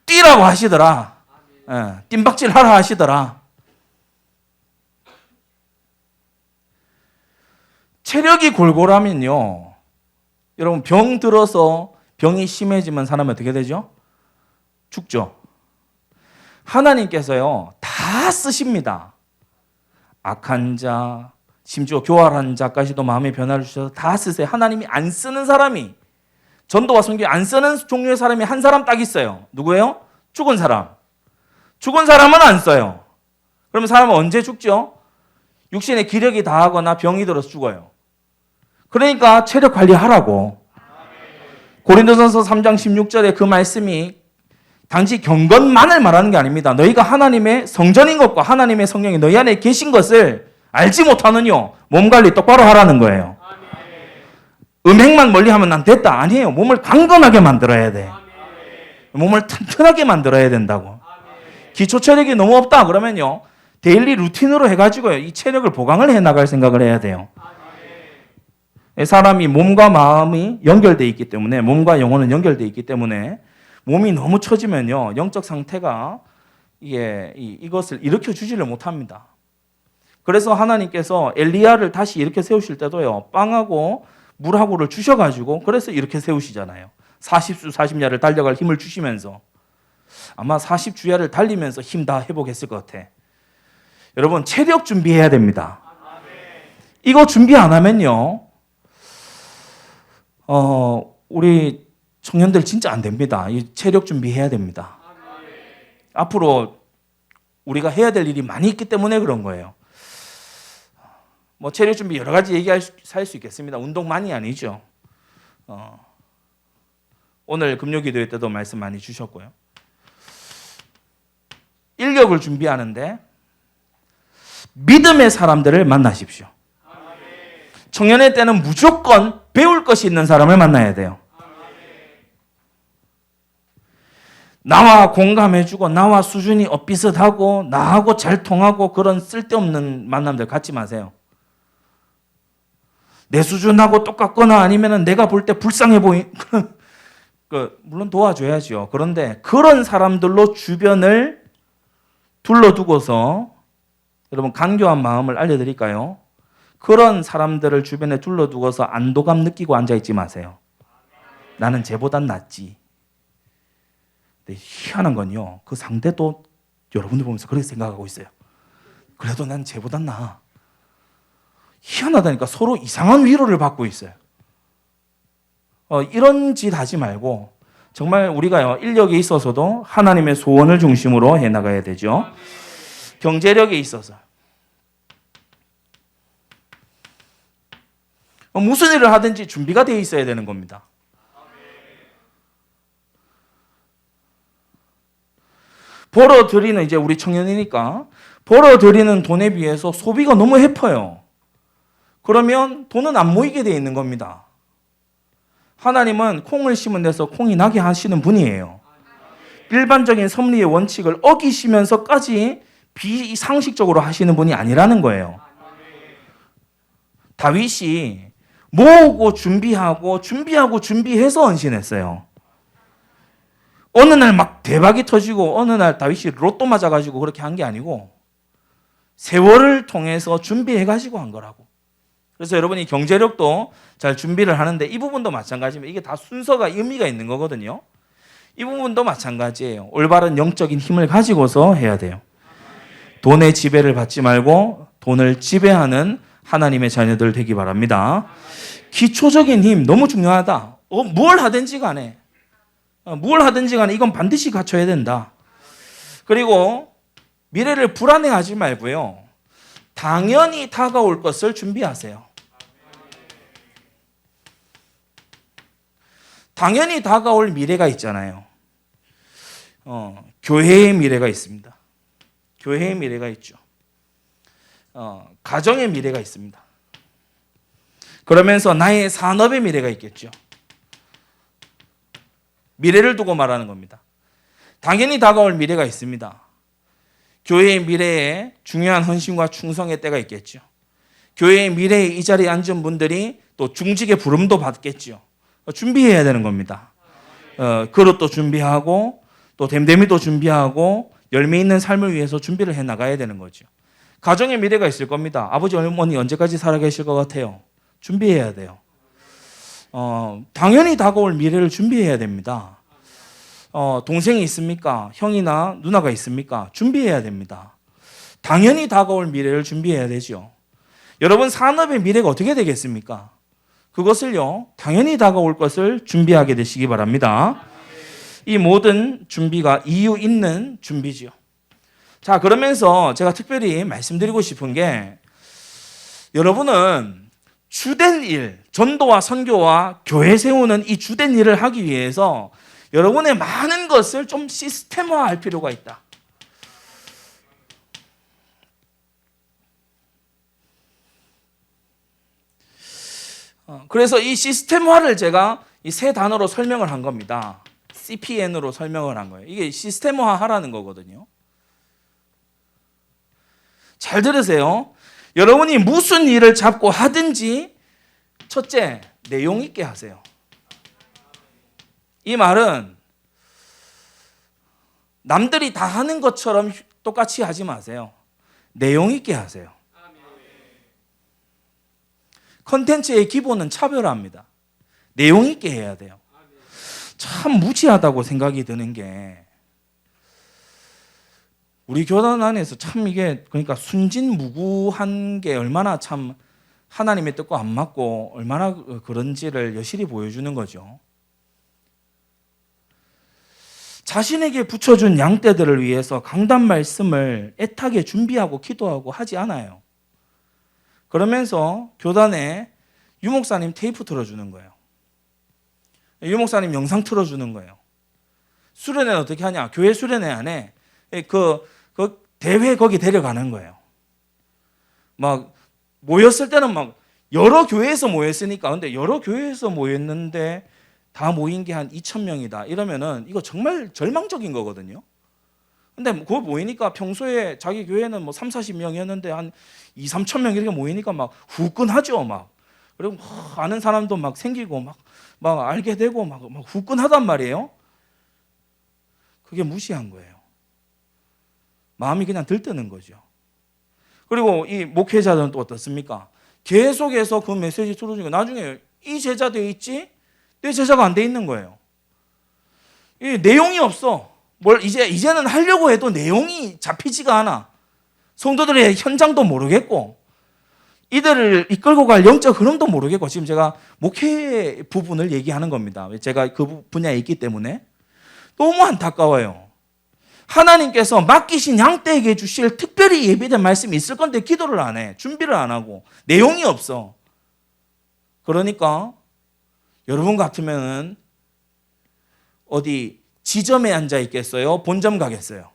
뛰라고 하시더라. 뜀박질 하라 하시더라. 체력이 골골하면요. 여러분 병 들어서 병이 심해지면 사람이 어떻게 되죠? 죽죠. 하나님께서요. 다 쓰십니다. 악한 자, 심지어 교활한 자까지도 마음의 변화를 주셔서 다 쓰세요. 하나님이 안 쓰는 사람이 전도와 선교 안 쓰는 종류의 사람이 한 사람 딱 있어요. 누구예요? 죽은 사람. 죽은 사람은 안 써요. 그러면 사람은 언제 죽죠? 육신의 기력이 다하거나 병이 들어서 죽어요. 그러니까 체력 관리하라고. 고린도전서 3장 16절에 그 말씀이 단지 경건만을 말하는 게 아닙니다. 너희가 하나님의 성전인 것과 하나님의 성령이 너희 안에 계신 것을 알지 못하느뇨. 몸 관리 똑바로 하라는 거예요. 음행만 멀리 하면 난 됐다. 아니에요. 몸을 강건하게 만들어야 돼. 몸을 튼튼하게 만들어야 된다고. 기초 체력이 너무 없다 그러면요, 데일리 루틴으로 해가지고요, 이 체력을 보강을 해나갈 생각을 해야 돼요. 사람이 몸과 마음이 연결되어 있기 때문에, 몸과 영혼은 연결되어 있기 때문에 몸이 너무 처지면요, 영적 상태가 이것을 일으켜 주지를 못합니다. 그래서 하나님께서 엘리야를 다시 이렇게 세우실 때도요, 빵하고 물하고를 주셔가지고 그래서 이렇게 세우시잖아요. 40수 40야를 달려갈 힘을 주시면서. 아마 40주야를 달리면서 힘 다 회복했을 것 같아. 여러분, 체력 준비해야 됩니다. 이거 준비 안 하면요, 우리 청년들 진짜 안 됩니다. 이 체력 준비해야 됩니다. 앞으로 우리가 해야 될 일이 많이 있기 때문에 그런 거예요. 뭐 체력 준비 여러 가지 얘기할 수 있겠습니다. 운동만이 아니죠. 오늘 금요기도회 때도 말씀 많이 주셨고요. 인력을 준비하는데 믿음의 사람들을 만나십시오. 청년의 때는 무조건 배울 것이 있는 사람을 만나야 돼요. 나와 공감해주고 나와 수준이 엇비슷하고 나하고 잘 통하고 그런 쓸데없는 만남들 갖지 마세요. 내 수준하고 똑같거나 아니면 내가 볼 때 불쌍해 물론 도와줘야죠. 그런데 그런 사람들로 주변을 둘러두고서, 여러분 간교한 마음을 알려드릴까요? 그런 사람들을 주변에 둘러두고서 안도감 느끼고 앉아있지 마세요. 나는 쟤보단 낫지. 근데 희한한 건요, 그 상대도 여러분들 보면서 그렇게 생각하고 있어요. 그래도 난 쟤보단 나아. 희한하다니까. 서로 이상한 위로를 받고 있어요. 이런 짓 하지 말고 정말 우리가요, 인력에 있어서도 하나님의 소원을 중심으로 해나가야 되죠. 경제력에 있어서 무슨 일을 하든지 준비가 되어 있어야 되는 겁니다. 벌어들이는, 이제 우리 청년이니까 벌어들이는 돈에 비해서 소비가 너무 해퍼요. 그러면 돈은 안 모이게 되어 있는 겁니다. 하나님은 콩을 심은 데서 콩이 나게 하시는 분이에요. 일반적인 섭리의 원칙을 어기시면서까지 비상식적으로 하시는 분이 아니라는 거예요. 다윗이 모으고 준비해서 헌신했어요. 어느 날 막 대박이 터지고 어느 날 다윗이 로또 맞아가지고 그렇게 한 게 아니고 세월을 통해서 준비해가지고 한 거라고. 그래서 여러분이 경제력도 잘 준비를 하는데 이 부분도 마찬가지입니다. 이게 다 순서가 의미가 있는 거거든요. 이 부분도 마찬가지예요. 올바른 영적인 힘을 가지고서 해야 돼요. 돈의 지배를 받지 말고 돈을 지배하는 하나님의 자녀들 되기 바랍니다. 기초적인 힘 너무 중요하다. 뭘 하든지 간에 이건 반드시 갖춰야 된다. 그리고 미래를 불안해하지 말고요, 당연히 다가올 것을 준비하세요. 당연히 다가올 미래가 있잖아요. 교회의 미래가 있습니다. 교회의 미래가 있죠. 가정의 미래가 있습니다. 그러면서 나의 산업의 미래가 있겠죠. 미래를 두고 말하는 겁니다. 당연히 다가올 미래가 있습니다. 교회의 미래에 중요한 헌신과 충성의 때가 있겠죠. 교회의 미래에 이 자리에 앉은 분들이 또 중직의 부름도 받겠죠. 준비해야 되는 겁니다. 그릇도 준비하고 또 댐댐이도 준비하고 열매 있는 삶을 위해서 준비를 해나가야 되는 거죠. 가정의 미래가 있을 겁니다. 아버지 어머니 언제까지 살아계실 것 같아요? 준비해야 돼요. 당연히 다가올 미래를 준비해야 됩니다. 동생이 있습니까? 형이나 누나가 있습니까? 준비해야 됩니다. 당연히 다가올 미래를 준비해야 되죠. 여러분 산업의 미래가 어떻게 되겠습니까? 그것을요, 당연히 다가올 것을 준비하게 되시기 바랍니다. 이 모든 준비가 이유 있는 준비죠. 자, 그러면서 제가 특별히 말씀드리고 싶은 게, 여러분은 주된 일, 전도와 선교와 교회 세우는 이 주된 일을 하기 위해서 여러분의 많은 것을 좀 시스템화할 필요가 있다. 그래서 이 시스템화를 제가 이 세 단어로 설명을 한 겁니다. CPN으로 설명을 한 거예요. 이게 시스템화 하라는 거거든요. 잘 들으세요. 여러분이 무슨 일을 잡고 하든지 첫째, 내용 있게 하세요. 이 말은 남들이 다 하는 것처럼 똑같이 하지 마세요. 내용 있게 하세요. 컨텐츠의 기본은 차별화입니다. 내용 있게 해야 돼요. 참 무지하다고 생각이 드는 게 우리 교단 안에서 참 이게 그러니까 순진무구한 게 얼마나 참 하나님의 뜻과 안 맞고 얼마나 그런지를 여실히 보여주는 거죠. 자신에게 붙여준 양떼들을 위해서 강단 말씀을 애타게 준비하고 기도하고 하지 않아요. 그러면서 교단에 유목사님 테이프 틀어주는 거예요. 유목사님 영상 틀어주는 거예요. 수련회는 어떻게 하냐? 교회 수련회 안에 그 대회 거기 데려가는 거예요. 막 모였을 때는 막 여러 교회에서 모였으니까 근데 여러 교회에서 모였는데 다 모인 게 한 2,000명이다. 이러면은 이거 정말 절망적인 거거든요. 근데 그거 모이니까 평소에 자기 교회는 뭐 3, 40명이었는데 한 2, 3천 명 이렇게 모이니까 막 후끈하죠. 막. 그리고 막 아는 사람도 막 생기고 막 알게 되고 막 후끈하단 말이에요. 그게 무시한 거예요. 마음이 그냥 들뜨는 거죠. 그리고 이 목회자들은 또 어떻습니까? 계속해서 그 메시지 들어주니까 나중에 이 제자 돼 있지? 내 제자가 안 돼 있는 거예요. 이 내용이 없어. 뭘 이제는 하려고 해도 내용이 잡히지가 않아. 성도들의 현장도 모르겠고 이들을 이끌고 갈 영적 흐름도 모르겠고 지금 제가 목회 부분을 얘기하는 겁니다. 제가 그 분야에 있기 때문에 너무 안타까워요. 하나님께서 맡기신 양떼에게 주실 특별히 예비된 말씀이 있을 건데 기도를 안 해. 준비를 안 하고 내용이 없어. 그러니까 여러분 같으면은 어디 지점에 앉아 있겠어요? 본점 가겠어요?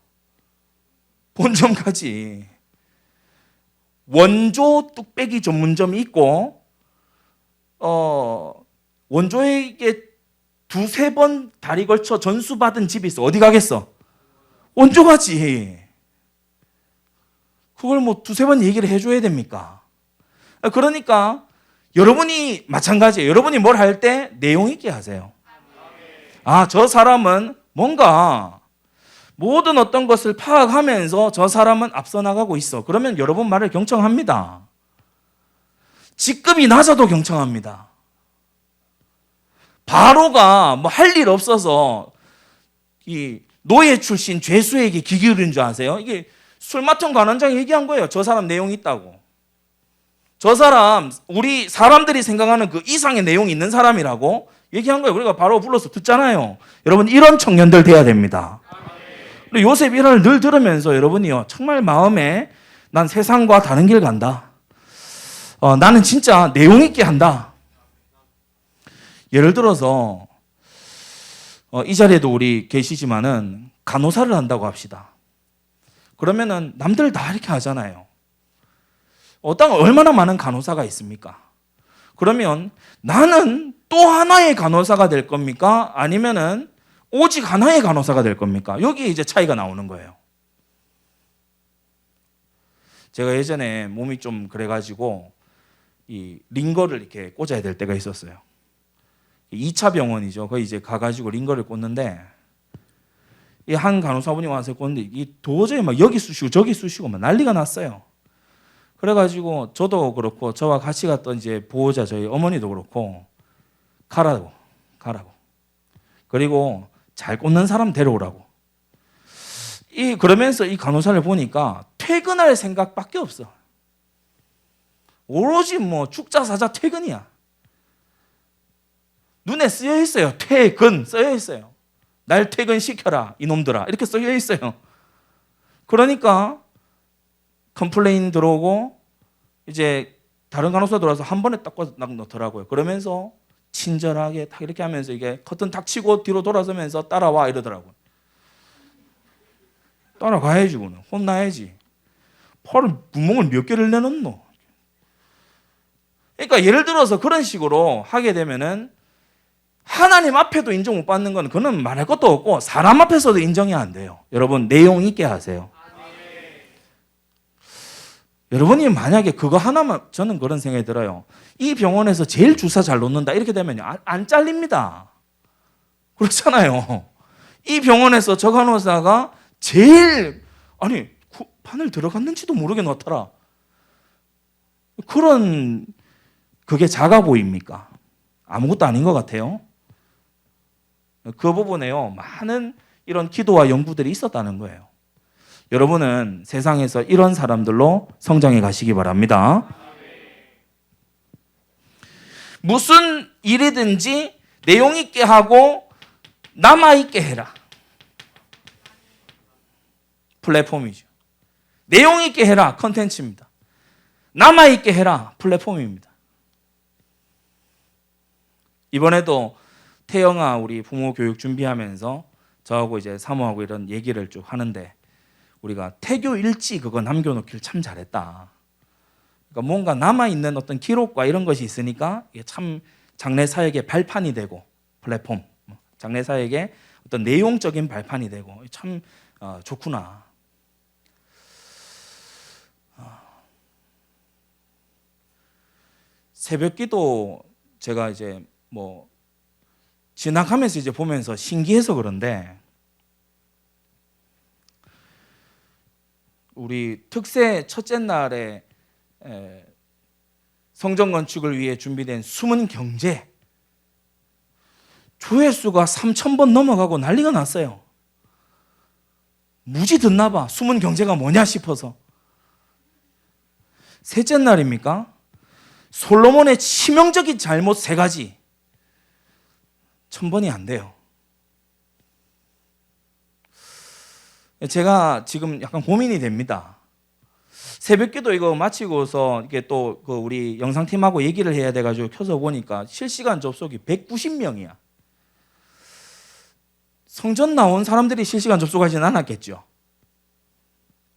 본점 가지. 원조 뚝배기 전문점이 있고 원조에게 두세 번 다리 걸쳐 전수받은 집이 있어. 어디 가겠어? 원조 가지. 그걸 뭐 두세 번 얘기를 해줘야 됩니까? 그러니까 여러분이 마찬가지예요. 여러분이 뭘 할 때 내용 있게 하세요. 저 사람은 뭔가 모든 어떤 것을 파악하면서 저 사람은 앞서 나가고 있어. 그러면 여러분 말을 경청합니다. 직급이 낮아도 경청합니다. 바로가 뭐 할 일 없어서 이 노예 출신 죄수에게 귀 기울인 줄 아세요? 이게 술 맡은 관원장이 얘기한 거예요. 저 사람 내용이 있다고. 저 사람 우리 사람들이 생각하는 그 이상의 내용이 있는 사람이라고 얘기한 거예요. 우리가 바로 불러서 듣잖아요. 여러분 이런 청년들 돼야 됩니다. 그리고 요셉 일화를 늘 들으면서 여러분이요 정말 마음에 난 세상과 다른 길 간다. 나는 진짜 내용 있게 한다. 예를 들어서 이 자리에도 우리 계시지만은 간호사를 한다고 합시다. 그러면은 남들 다 이렇게 하잖아요. 얼마나 많은 간호사가 있습니까? 그러면 나는 또 하나의 간호사가 될 겁니까? 아니면은 오직 하나의 간호사가 될 겁니까? 여기에 이제 차이가 나오는 거예요. 제가 예전에 몸이 좀 그래가지고 이 링거를 이렇게 꽂아야 될 때가 있었어요. 2차 병원이죠. 거기 이제 가가지고 링거를 꽂는데 이 한 간호사분이 와서 꽂는데 이 도저히 막 여기 쑤시고 저기 쑤시고 막 난리가 났어요. 그래가지고 저도 그렇고 저와 같이 갔던 이제 보호자 저희 어머니도 그렇고 가라고. 그리고 잘 꽂는 사람 데려오라고. 그러면서 이 간호사를 보니까 퇴근할 생각밖에 없어. 오로지 뭐 죽자 사자 퇴근이야. 눈에 쓰여 있어요. 퇴근 쓰여 있어요. 날 퇴근시켜라 이놈들아 이렇게 쓰여 있어요. 그러니까 컴플레인 들어오고 이제 다른 간호사 들어와서 한 번에 딱 넣더라고요. 그러면서 친절하게 딱 이렇게 하면서 이게 커튼 탁 치고 뒤로 돌아서면서 따라와 이러더라고요. 따라가야지 그는 혼나야지. 팔을 구멍을 몇 개를 내놓노. 그러니까 예를 들어서 그런 식으로 하게 되면은 하나님 앞에도 인정 못 받는 건 그는 말할 것도 없고 사람 앞에서도 인정이 안 돼요. 여러분 내용 있게 하세요. 여러분이 만약에 그거 하나만, 저는 그런 생각이 들어요. 이 병원에서 제일 주사 잘 놓는다 이렇게 되면 안 잘립니다. 그렇잖아요. 이 병원에서 저 간호사가 제일 바늘 들어갔는지도 모르게 넣더라. 그게 작아 보입니까? 아무것도 아닌 것 같아요. 그 부분에요, 많은 이런 기도와 연구들이 있었다는 거예요. 여러분은 세상에서 이런 사람들로 성장해 가시기 바랍니다. 무슨 일이든지 내용 있게 하고 남아있게 해라. 플랫폼이죠. 내용 있게 해라. 컨텐츠입니다. 남아있게 해라. 플랫폼입니다. 이번에도 태영아 우리 부모 교육 준비하면서 저하고 이제 사모하고 이런 얘기를 쭉 하는데, 우리가 태교 일지 그거 남겨놓기를 참 잘했다. 그러니까 뭔가 남아있는 어떤 기록과 이런 것이 있으니까 이게 참 장래 사역의 발판이 되고, 플랫폼, 장래 사역의 어떤 내용적인 발판이 되고 참 좋구나. 새벽기도 제가 이제 지나가면서 이제 보면서 신기해서 그런데, 우리 특세 첫째 날에 성전 건축을 위해 준비된 숨은 경제 조회수가 3,000번 넘어가고 난리가 났어요. 무지 듣나 봐. 숨은 경제가 뭐냐 싶어서. 셋째 날입니까? 솔로몬의 치명적인 잘못 3가지. 1,000번이 안 돼요. 제가 지금 약간 고민이 됩니다. 새벽기도 이거 마치고서 이게 또 우리 영상팀하고 얘기를 해야 돼가지고 켜서 보니까 실시간 접속이 190명이야. 성전 나온 사람들이 실시간 접속하지는 않았겠죠.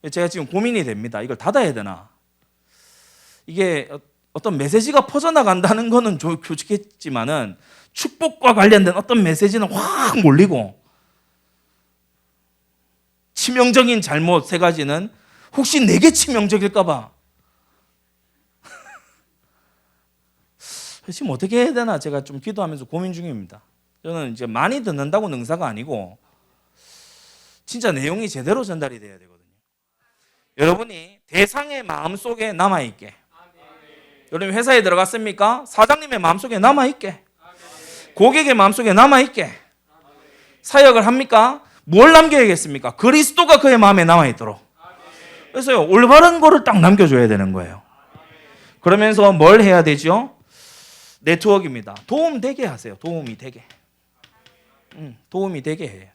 제가 지금 고민이 됩니다. 이걸 닫아야 되나? 이게 어떤 메시지가 퍼져나간다는 거는 좋겠지만은 축복과 관련된 어떤 메시지는 확 몰리고, 치명적인 잘못 3가지는 혹시 내게 치명적일까 봐 지금 어떻게 해야 되나 제가 좀 기도하면서 고민 중입니다. 저는 이제 많이 듣는다고 능사가 아니고 진짜 내용이 제대로 전달이 돼야 되거든요. 여러분이 대상의 마음속에 남아있게. 여러분 회사에 들어갔습니까? 사장님의 마음속에 남아있게. 고객의 마음속에 남아있게. 사역을 합니까? 뭘 남겨야겠습니까? 그리스도가 그의 마음에 남아있도록. 그래서요, 올바른 거를 딱 남겨줘야 되는 거예요. 그러면서 뭘 해야 되죠? 네트워크입니다. 도움 되게 하세요. 도움이 되게. 도움이 되게 해야 돼요.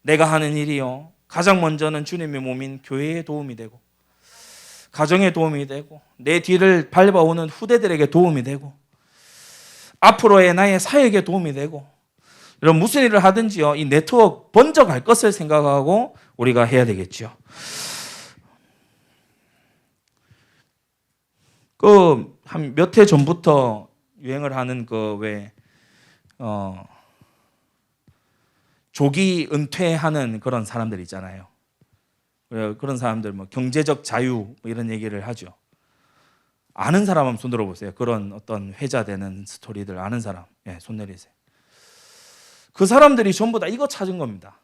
내가 하는 일이요, 가장 먼저는 주님의 몸인 교회에 도움이 되고, 가정에 도움이 되고, 내 뒤를 밟아오는 후대들에게 도움이 되고, 앞으로의 나의 사역에 도움이 되고, 여러분 무슨 일을 하든지요, 이 네트워크 번져갈 것을 생각하고 우리가 해야 되겠죠. 한 몇 해 전부터 유행을 하는 조기 은퇴하는 그런 사람들 있잖아요. 그런 사람들 경제적 자유 이런 얘기를 하죠. 아는 사람 한번 손 들어보세요. 그런 어떤 회자되는 스토리들 아는 사람, 손 내리세요. 그 사람들이 전부 다 이거 찾은 겁니다.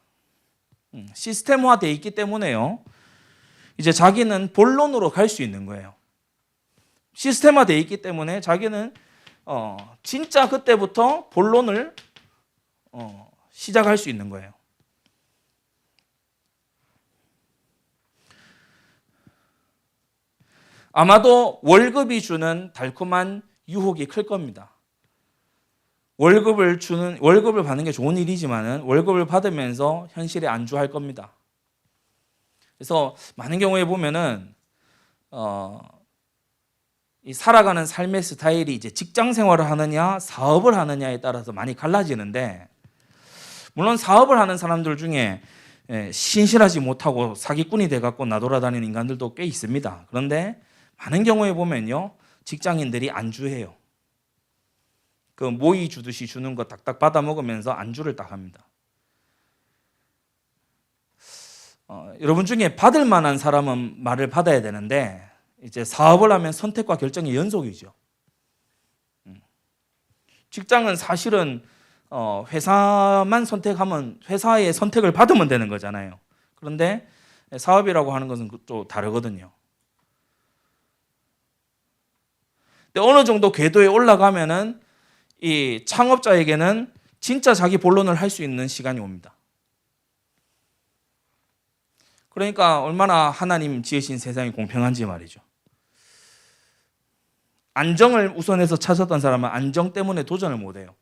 시스템화되어 있기 때문에요, 이제 자기는 본론으로 갈 수 있는 거예요. 시스템화되어 있기 때문에 자기는 진짜 그때부터 본론을 시작할 수 있는 거예요. 아마도 월급이 주는 달콤한 유혹이 클 겁니다. 월급을 받는 게 좋은 일이지만은 월급을 받으면서 현실에 안주할 겁니다. 그래서 많은 경우에 보면은 이 살아가는 삶의 스타일이 이제 직장 생활을 하느냐 사업을 하느냐에 따라서 많이 갈라지는데, 물론 사업을 하는 사람들 중에 신실하지 못하고 사기꾼이 돼갖고 나돌아다니는 인간들도 꽤 있습니다. 그런데 많은 경우에 보면요, 직장인들이 안주해요. 그 모이 주듯이 주는 거 딱딱 받아 먹으면서 안주를 딱 합니다. 여러분 중에 받을 만한 사람은 말을 받아야 되는데 이제 사업을 하면 선택과 결정의 연속이죠. 직장은 사실은 회사만 선택하면 회사의 선택을 받으면 되는 거잖아요. 그런데 사업이라고 하는 것은 또 다르거든요. 근데 어느 정도 궤도에 올라가면은 이 창업자에게는 진짜 자기 본론을 할 수 있는 시간이 옵니다. 그러니까 얼마나 하나님 지으신 세상이 공평한지 말이죠. 안정을 우선해서 찾았던 사람은 안정 때문에 도전을 못해요.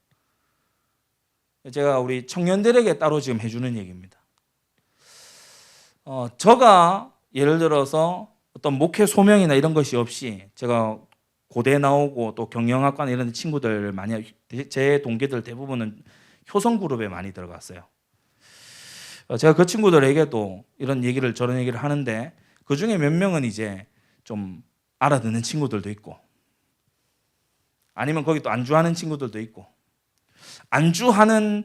제가 우리 청년들에게 따로 지금 해주는 얘기입니다. 저가 예를 들어서 어떤 목회 소명이나 이런 것이 없이 제가 고대 나오고 또 경영학과나 이런 친구들 많이, 제 동기들 대부분은 효성그룹에 많이 들어갔어요. 제가 그 친구들에게도 이런 얘기를 저런 얘기를 하는데 그 중에 몇 명은 이제 좀 알아듣는 친구들도 있고 아니면 거기 또 안주하는 친구들도 있고 안주하는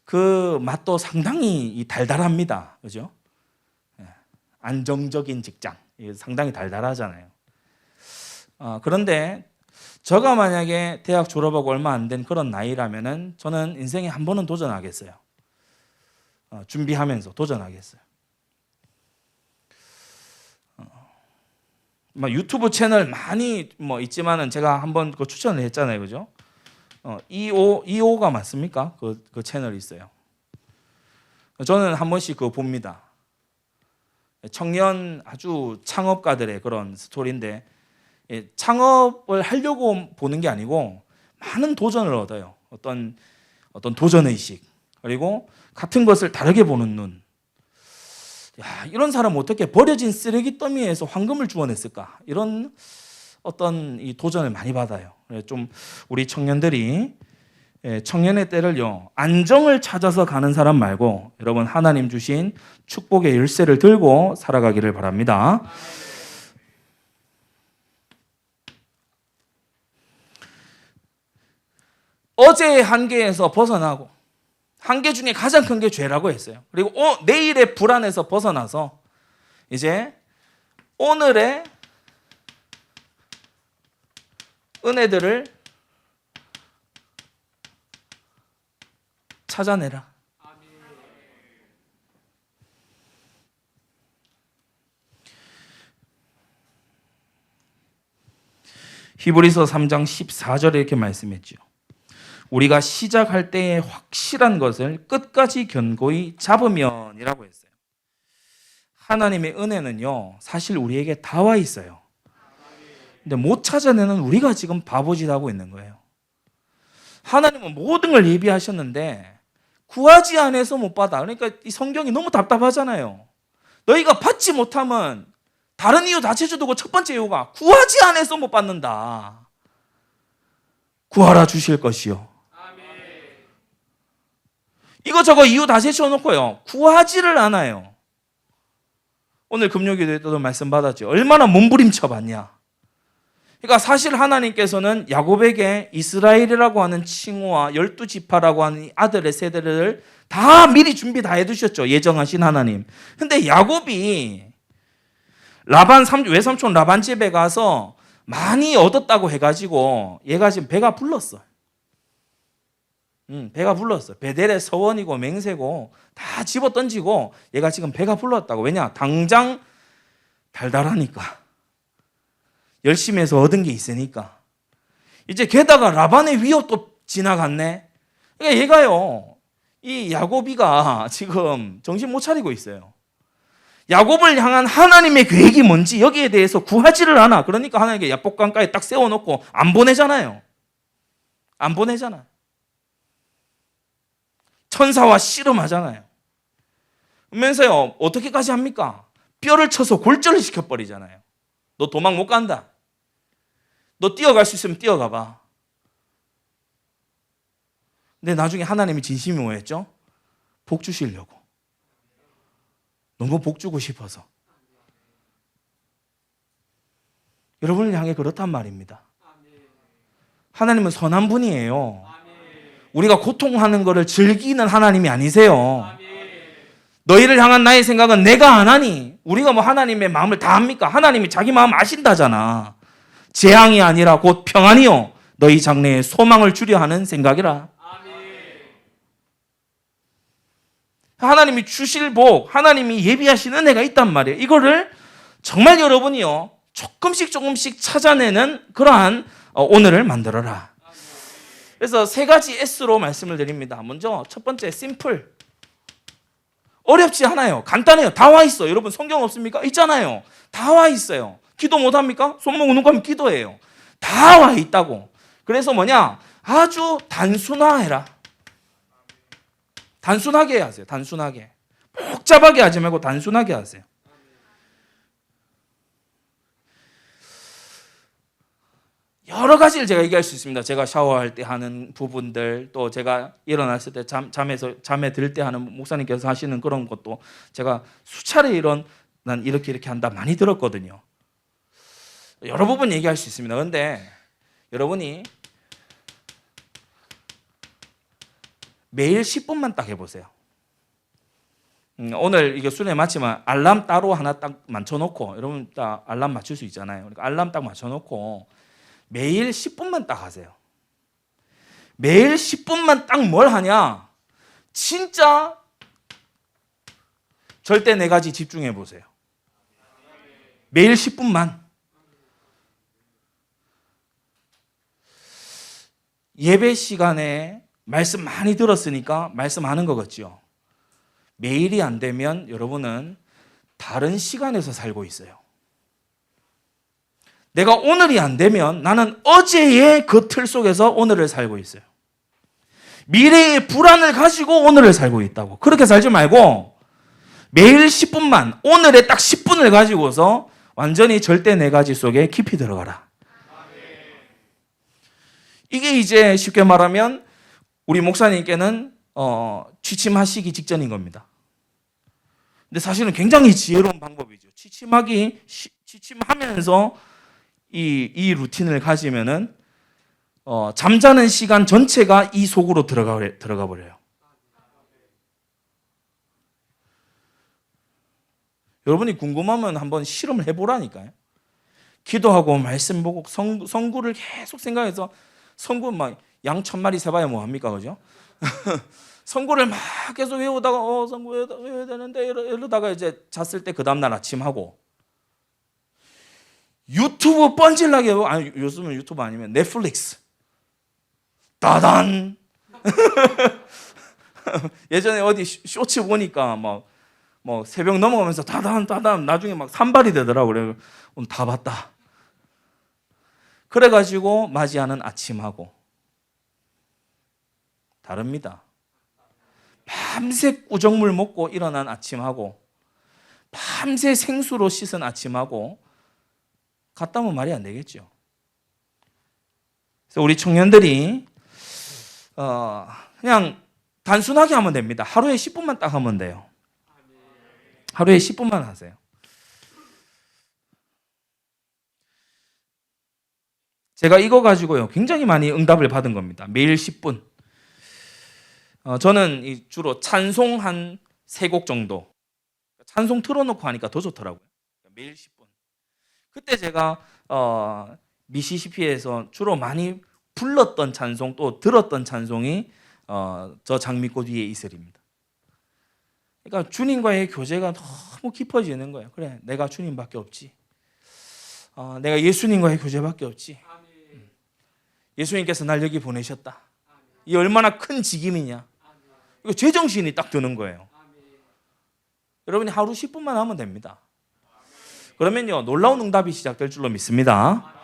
그 맛도 상당히 달달합니다. 그죠? 안정적인 직장 상당히 달달하잖아요. 그런데 저가 만약에 대학 졸업하고 얼마 안 된 그런 나이라면은 저는 인생에 한 번은 도전하겠어요. 준비하면서 도전하겠어요. 유튜브 채널 많이 있지만은 제가 한번 그 추천을 했잖아요, 그죠? 2호가 맞습니까? 그 채널이 있어요. 저는 한 번씩 그거 봅니다. 청년 아주 창업가들의 그런 스토리인데 창업을 하려고 보는 게 아니고 많은 도전을 얻어요. 어떤 도전의식 그리고 같은 것을 다르게 보는 눈. 야, 이런 사람 어떻게 버려진 쓰레기 더미에서 황금을 주워냈을까? 이런 어떤 이 도전을 많이 받아요. 좀 우리 청년들이 청년의 때를요 안정을 찾아서 가는 사람 말고 여러분 하나님 주신 축복의 열쇠를 들고 살아가기를 바랍니다. 어제의 한계에서 벗어나고 한계 중에 가장 큰 게 죄라고 했어요. 그리고 내일의 불안에서 벗어나서 이제 오늘의 은혜들을 찾아내라. 히브리서 3장 14절에 이렇게 말씀했죠. 우리가 시작할 때의 확실한 것을 끝까지 견고히 잡으면이라고 했어요. 하나님의 은혜는요 사실 우리에게 다 와 있어요. 근데 못 찾아내는 우리가 지금 바보짓하고 있는 거예요. 하나님은 모든 걸 예비하셨는데 구하지 않아서 못 받아. 그러니까 이 성경이 너무 답답하잖아요. 너희가 받지 못하면 다른 이유 다 제쳐두고 첫 번째 이유가 구하지 않아서 못 받는다. 구하라 주실 것이요. 이거저거 이유 다 제쳐놓고요 구하지를 않아요. 오늘 금요일에도 말씀 받았죠. 얼마나 몸부림쳐 봤냐. 그러니까 사실 하나님께서는 야곱에게 이스라엘이라고 하는 칭호와 12지파라고 하는 아들의 세대를 다 미리 준비 다 해두셨죠. 예정하신 하나님. 근데 야곱이 외삼촌 라반 집에 가서 많이 얻었다고 해가지고 얘가 지금 배가 불렀어. 배가 불렀어. 베델의 서원이고 맹세고 다 집어던지고 얘가 지금 배가 불렀다고. 왜냐? 당장 달달하니까. 열심히 해서 얻은 게 있으니까. 이제 게다가 라반의 위협도 지나갔네. 그러니까 얘가요, 이 야곱이가 지금 정신 못 차리고 있어요. 야곱을 향한 하나님의 계획이 뭔지 여기에 대해서 구하지를 않아. 그러니까 하나님께 야복강가에 딱 세워놓고 안 보내잖아요. 안 보내잖아. 천사와 씨름하잖아요. 그러면서요, 어떻게까지 합니까? 뼈를 쳐서 골절을 시켜버리잖아요. 너 도망 못 간다. 너 뛰어갈 수 있으면 뛰어가봐. 근데 나중에 하나님이 진심이 뭐였죠? 복 주시려고. 너무 복 주고 싶어서. 여러분을 향해 그렇단 말입니다. 하나님은 선한 분이에요. 우리가 고통하는 것을 즐기는 하나님이 아니세요. 너희를 향한 나의 생각은 내가 안 하니. 우리가 뭐 하나님의 마음을 다 압니까? 하나님이 자기 마음 아신다잖아. 재앙이 아니라 곧 평안이요 너희 장래에 소망을 주려 하는 생각이라. 하나님이 주실 복, 하나님이 예비하신 은혜가 있단 말이에요. 이거를 정말 여러분이요 조금씩 찾아내는 그러한 오늘을 만들어라. 그래서 세 가지 S로 말씀을 드립니다. 먼저 첫 번째 심플. 어렵지 않아요. 간단해요. 다 와 있어. 여러분 성경 없습니까? 있잖아요. 다 와 있어요. 기도 못합니까? 손 모으는 거면 기도해요. 다 와 있다고. 그래서 뭐냐? 아주 단순화해라. 단순하게 하세요. 단순하게. 복잡하게 하지 말고 단순하게 하세요. 여러 가지를 제가 얘기할 수 있습니다. 제가 샤워할 때 하는 부분들, 또 제가 일어났을 때 잠에 들 때 하는 목사님께서 하시는 그런 것도 제가 수차례 난 이렇게 한다 많이 들었거든요. 여러 부분 얘기할 수 있습니다. 그런데 여러분이 매일 10분만 딱 해보세요. 오늘 이게 수련회 마치면 알람 따로 하나 딱 맞춰놓고, 여러분 딱 알람 맞출 수 있잖아요. 그러니까 알람 딱 맞춰놓고 매일 10분만 딱 하세요. 매일 10분만 딱 뭘 하냐? 진짜 절대 네 가지 집중해 보세요. 매일 10분만. 예배 시간에 말씀 많이 들었으니까 말씀하는 것 같죠. 매일이 안 되면 여러분은 다른 시간에서 살고 있어요. 내가 오늘이 안 되면 나는 어제의 그 틀 속에서 오늘을 살고 있어요. 미래의 불안을 가지고 오늘을 살고 있다고. 그렇게 살지 말고 매일 10분만, 오늘의 딱 10분을 가지고서 완전히 절대 네 가지 속에 깊이 들어가라. 이게 이제 쉽게 말하면 우리 목사님께는 취침하시기 직전인 겁니다. 근데 사실은 굉장히 지혜로운 방법이죠. 취침하면서 이 루틴을 가지면은 잠자는 시간 전체가 이 속으로 들어가 버려요. 여러분이 궁금하면 한번 실험을 해보라니까요. 기도하고 말씀 보고 성구를 계속 생각해서 성구 막 양 1000마리 세봐야 뭐합니까, 그죠? 성구를 막 계속 외우다가 성구 외워야 되는데 이러다가 이제 잤을 때 그 다음날 아침 하고 유튜브 뻔질나게 아니 요즘은 유튜브 아니면 넷플릭스 따단 예전에 어디 쇼츠 보니까 막 새벽 넘어가면서 따단 나중에 막 산발이 되더라고. 그래 오늘 다 봤다. 그래가지고 맞이하는 아침하고 다릅니다. 밤새 꾸정물 먹고 일어난 아침하고 밤새 생수로 씻은 아침하고 같다면 말이 안 되겠죠. 그래서 우리 청년들이 그냥 단순하게 하면 됩니다. 하루에 10분만 딱 하면 돼요. 하루에 10분만 하세요. 제가 이거 가지고요 굉장히 많이 응답을 받은 겁니다. 매일 10분. 저는 주로 찬송 한 3곡 정도 찬송 틀어놓고 하니까 더 좋더라고요. 매일 10분. 그때 제가 미시시피에서 주로 많이 불렀던 찬송 또 들었던 찬송이 저 장미꽃 위에 이슬입니다. 그러니까 주님과의 교제가 너무 깊어지는 거예요. 그래, 내가 주님밖에 없지. 내가 예수님과의 교제밖에 없지. 예수님께서 날 여기 보내셨다. 이 얼마나 큰 직임이냐. 이거 제정신이 딱 드는 거예요. 여러분이 하루 10분만 하면 됩니다. 그러면요 놀라운 응답이 시작될 줄로 믿습니다.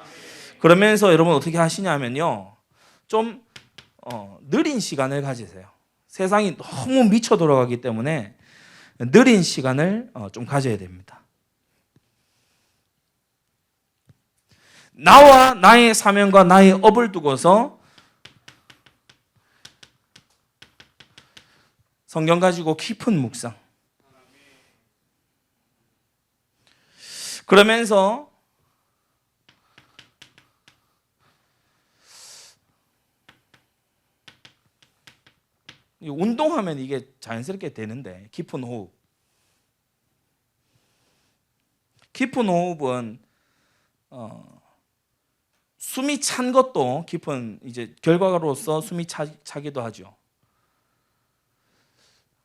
그러면서 여러분 어떻게 하시냐면요 좀 느린 시간을 가지세요. 세상이 너무 미쳐 돌아가기 때문에 느린 시간을 좀 가져야 됩니다. 나와 나의 사명과 나의 업을 두고서 성경 가지고 깊은 묵상. 그러면서 운동하면 이게 자연스럽게 되는데 깊은 호흡. 깊은 호흡은 숨이 찬 것도 깊은 이제 결과로서 숨이 차기도 하죠.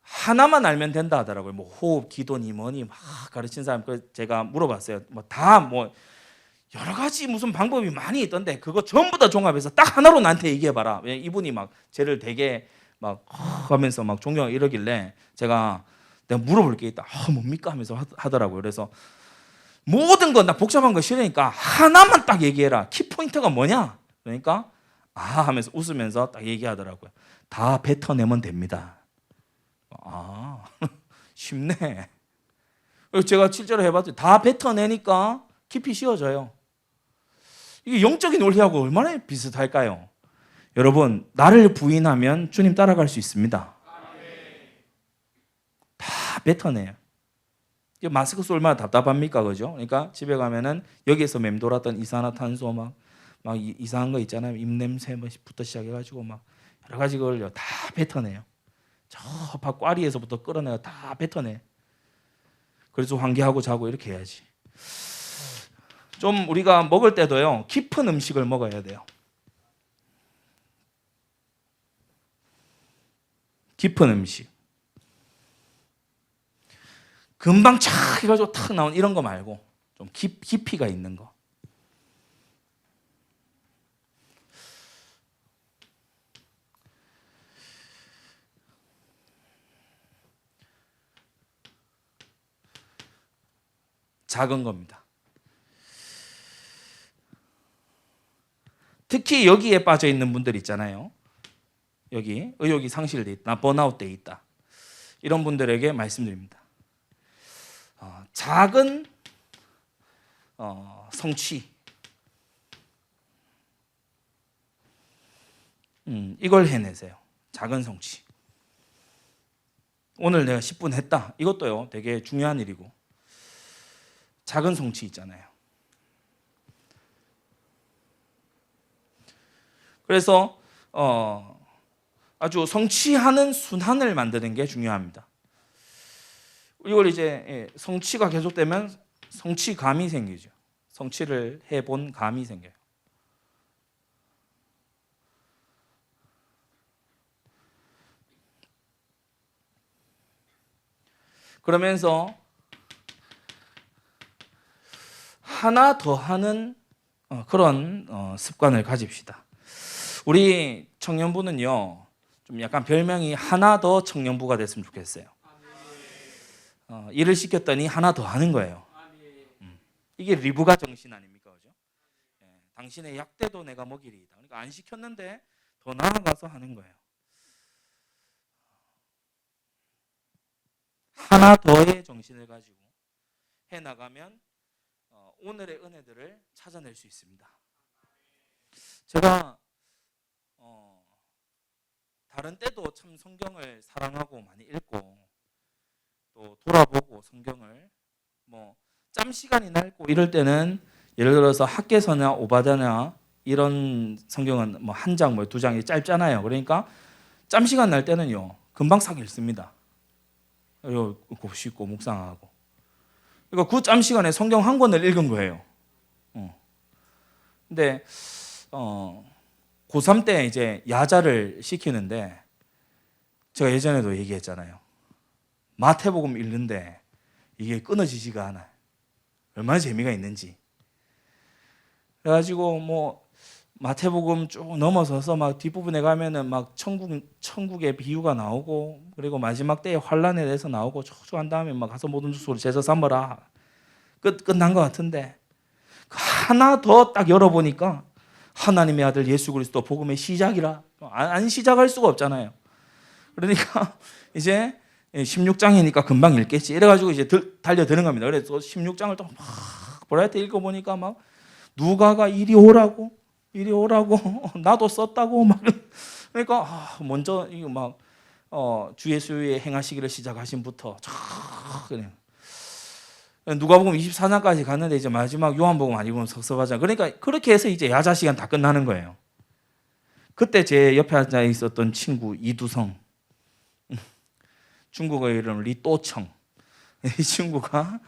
하나만 알면 된다 하더라고요. 뭐 호흡, 기도니 뭐니 막 가르친 사람 제가 물어봤어요. 뭐 다 뭐 여러 가지 무슨 방법이 많이 있던데 그거 전부 다 종합해서 딱 하나로 나한테 얘기해봐라. 이분이 막 쟤를 되게 막 하면서 막 존경하고 이러길래 내가 물어볼 게 있다. 뭡니까 하면서 하더라고요. 그래서 모든 건 나 복잡한 거 싫으니까 하나만 딱 얘기해라. 키포인트가 뭐냐? 그러니까 하면서 웃으면서 딱 얘기하더라고요. 다 뱉어내면 됩니다. 쉽네. 제가 실제로 해봤더니 다 뱉어내니까 깊이 쉬워져요. 이게 영적인 원리하고 얼마나 비슷할까요? 여러분, 나를 부인하면 주님 따라갈 수 있습니다. 다 뱉어내요. 마스크 쏠 얼마나 답답합니까, 그죠? 그러니까 집에 가면은 여기에서 맴돌았던 이산화탄소 막 이상한 거 있잖아요. 입냄새부터 시작해가지고 막 여러 가지 걸요 다 뱉어내요. 저 꽈리에서부터 끌어내가 다 뱉어내. 그래서 환기하고 자고 이렇게 해야지. 좀 우리가 먹을 때도요 깊은 음식을 먹어야 돼요. 깊은 음식. 금방 착 해가지고 탁 나온 이런 거 말고 좀 깊이가 있는 거. 작은 겁니다. 특히 여기에 빠져 있는 분들 있잖아요. 여기 의욕이 상실돼 있다, 번아웃 돼 있다. 이런 분들에게 말씀드립니다. 작은 성취, 이걸 해내세요. 작은 성취. 오늘 내가 10분 했다. 이것도요 되게 중요한 일이고 작은 성취 있잖아요. 그래서 아주 성취하는 순환을 만드는 게 중요합니다. 이걸 이제 성취가 계속되면 성취감이 생기죠. 성취를 해본 감이 생겨요. 그러면서 하나 더 하는 그런 습관을 가집시다. 우리 청년부는요 좀 약간 별명이 하나 더 청년부가 됐으면 좋겠어요. 일을 시켰더니 하나 더 하는 거예요. 이게 리브가 정신 아닙니까, 그죠? 당신의 약대도 내가 먹이리이다. 그러니까 안 시켰는데 더 나아가서 하는 거예요. 하나 더의 정신을 가지고 해 나가면 오늘의 은혜들을 찾아낼 수 있습니다. 제가 다른 때도 참 성경을 사랑하고 많이 읽고 또 돌아보고 성경을 뭐 짬 시간이 넓고 이럴 때는 예를 들어서 학개서나 오바다나 이런 성경은 뭐 한 장, 뭐 두 장이 짧잖아요. 그러니까 짬 시간 날 때는요 금방 싹 읽습니다. 그리고 곱씹고 묵상하고. 그러니까 그 짬 시간에 성경 한 권을 읽은 거예요. 근데 고3 때 이제 야자를 시키는데 제가 예전에도 얘기했잖아요. 마태복음 읽는데 이게 끊어지지가 않아요. 얼마나 재미가 있는지. 그래가지고 뭐 마태복음 쭉 넘어서서 막 뒷부분에 가면은 막 천국의 비유가 나오고 그리고 마지막 때의 환란에 대해서 나오고 쭉 한 다음에 막 가서 모든 족속으로 제자 삼으라. 끝난 것 같은데 하나 더 딱 열어보니까 하나님의 아들 예수 그리스도 복음의 시작이라. 안 시작할 수가 없잖아요. 그러니까 이제 16장이니까 금방 읽겠지. 이래가지고 이제 달려드는 겁니다. 그래서 16장을 또 막 보라한테 읽어보니까 막 누가가 이리 오라고 나도 썼다고 막 그러니까 먼저 이거 막 주 예수의 행하시기를 시작하신부터 그냥 누가복음 24장까지 갔는데 이제 마지막 요한복음 안 읽으면 섭섭하잖아요. 그러니까 그렇게 해서 이제 야자 시간 다 끝나는 거예요. 그때 제 옆에 앉아 있었던 친구 이두성, 중국어 이름 리또청. 이 친구가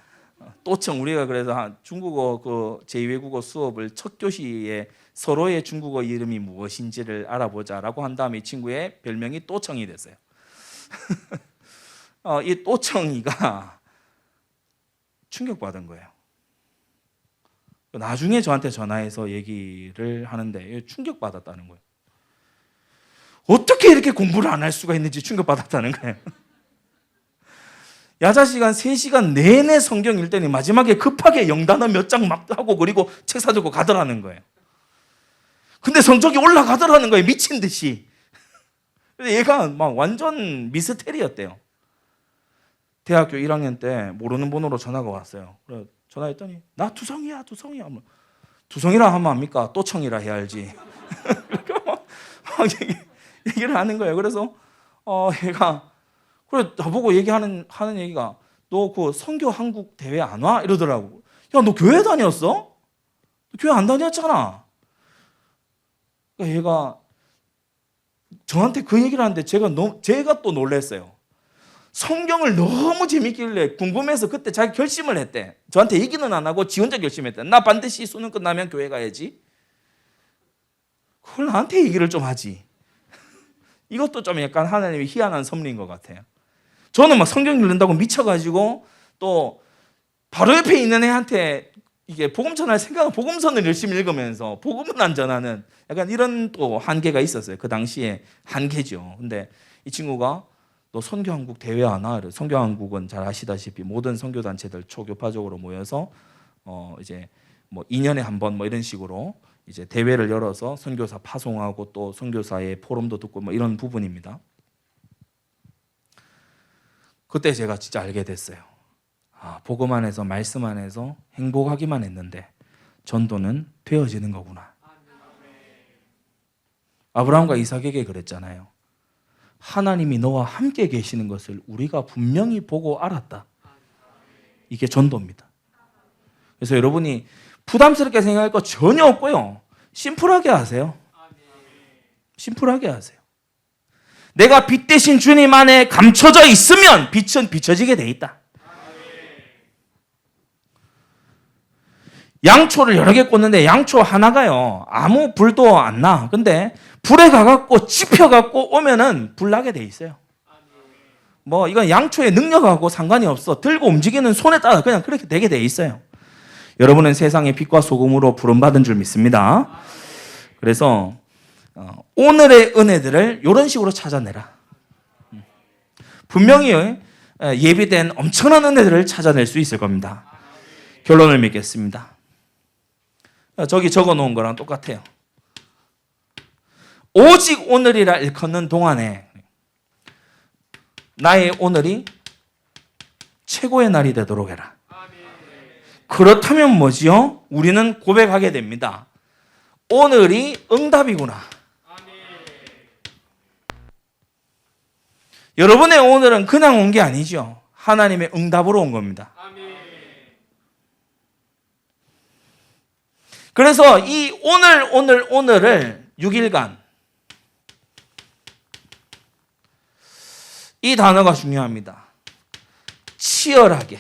또청, 우리가 그래서 중국어 그 제2외국어 수업을 첫 교시에 서로의 중국어 이름이 무엇인지를 알아보자라고 한 다음에 이 친구의 별명이 또청이 됐어요. 이 또청이가 충격받은 거예요. 나중에 저한테 전화해서 얘기를 하는데 충격받았다는 거예요. 어떻게 이렇게 공부를 안 할 수가 있는지 충격받았다는 거예요. 야자 시간 3시간 내내 성경 읽더니 마지막에 급하게 영단어 몇 장 막 하고 그리고 책 사들고 가더라는 거예요. 근데 성적이 올라가더라는 거예요. 미친 듯이. 얘가 막 완전 미스테리였대요. 대학교 1학년 때 모르는 번호로 전화가 왔어요. 그래 전화했더니 나 두성이야. 두성이라 하면 합니까? 또청이라 해야 알지. 막 얘기를 하는 거예요. 그래서 얘가 그래 나보고 얘기하는 얘기가 너 그 선교 한국 대회 안 와? 이러더라고. 야, 너 교회 다녔어? 너 교회 안 다녔잖아. 그러니까 얘가 저한테 그 얘기를 하는데 제가 또 놀랐어요. 성경을 너무 재밌길래 궁금해서 그때 자기 결심을 했대. 저한테 얘기는 안 하고 지 혼자 결심했대. 나 반드시 수능 끝나면 교회 가야지. 그걸 나한테 얘기를 좀 하지. 이것도 좀 약간 하나님의 희한한 섭리인 것 같아요. 저는 막 성경 읽는다고 미쳐가지고 또 바로 옆에 있는 애한테 이게 복음 전할 생각은 복음서를 열심히 읽으면서 복음은 안 전하는 약간 이런 또 한계가 있었어요. 그 당시에 한계죠. 근데 이 친구가 너 선교한국 대회 안 와? 선교한국은 잘 아시다시피 모든 선교단체들 초교파적으로 모여서 이제 뭐 2년에 한 번 뭐 이런 식으로 이제 대회를 열어서 선교사 파송하고 또 선교사의 포럼도 듣고 뭐 이런 부분입니다. 그때 제가 진짜 알게 됐어요. 복음 안에서 말씀 안에서 행복하기만 했는데 전도는 되어지는 거구나. 아브라함과 이삭에게 그랬잖아요. 하나님이 너와 함께 계시는 것을 우리가 분명히 보고 알았다. 이게 전도입니다. 그래서 여러분이 부담스럽게 생각할 거 전혀 없고요. 심플하게 하세요. 심플하게 하세요. 내가 빛 대신 주님 안에 감춰져 있으면 빛은 비춰지게 돼 있다. 양초를 여러 개 꽂는데 양초 하나가요 아무 불도 안 나. 근데 불에 가갖고 지펴갖고 오면은 불 나게 돼 있어요. 뭐 이건 양초의 능력하고 상관이 없어. 들고 움직이는 손에 따라 그냥 그렇게 되게 돼 있어요. 여러분은 세상의 빛과 소금으로 부름받은 줄 믿습니다. 그래서 오늘의 은혜들을 이런 식으로 찾아내라. 분명히 예비된 엄청난 은혜들을 찾아낼 수 있을 겁니다. 결론을 맺겠습니다. 저기 적어놓은 거랑 똑같아요. 오직 오늘이라 일컫는 동안에 나의 오늘이 최고의 날이 되도록 해라. 그렇다면 뭐지요? 우리는 고백하게 됩니다. 오늘이 응답이구나. 여러분의 오늘은 그냥 온 게 아니죠. 하나님의 응답으로 온 겁니다. 그래서 이 오늘을 6일간 이 단어가 중요합니다. 치열하게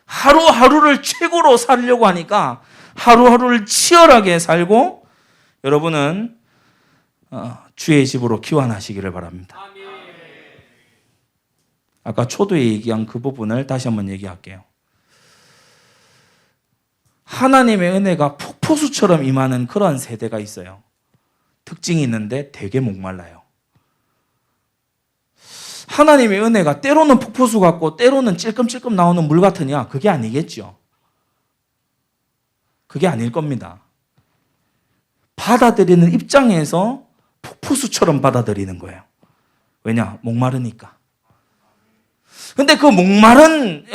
하루하루를 최고로 살려고 하니까 하루하루를 치열하게 살고 여러분은 주의 집으로 귀환하시기를 바랍니다. 아까 초도에 얘기한 그 부분을 다시 한번 얘기할게요. 하나님의 은혜가 폭포수처럼 임하는 그런 세대가 있어요. 특징이 있는데 되게 목말라요. 하나님의 은혜가 때로는 폭포수 같고 때로는 찔끔찔끔 나오는 물 같으냐? 그게 아니겠죠. 그게 아닐 겁니다. 받아들이는 입장에서 폭포수처럼 받아들이는 거예요. 왜냐? 목마르니까. 근데 그 목마르게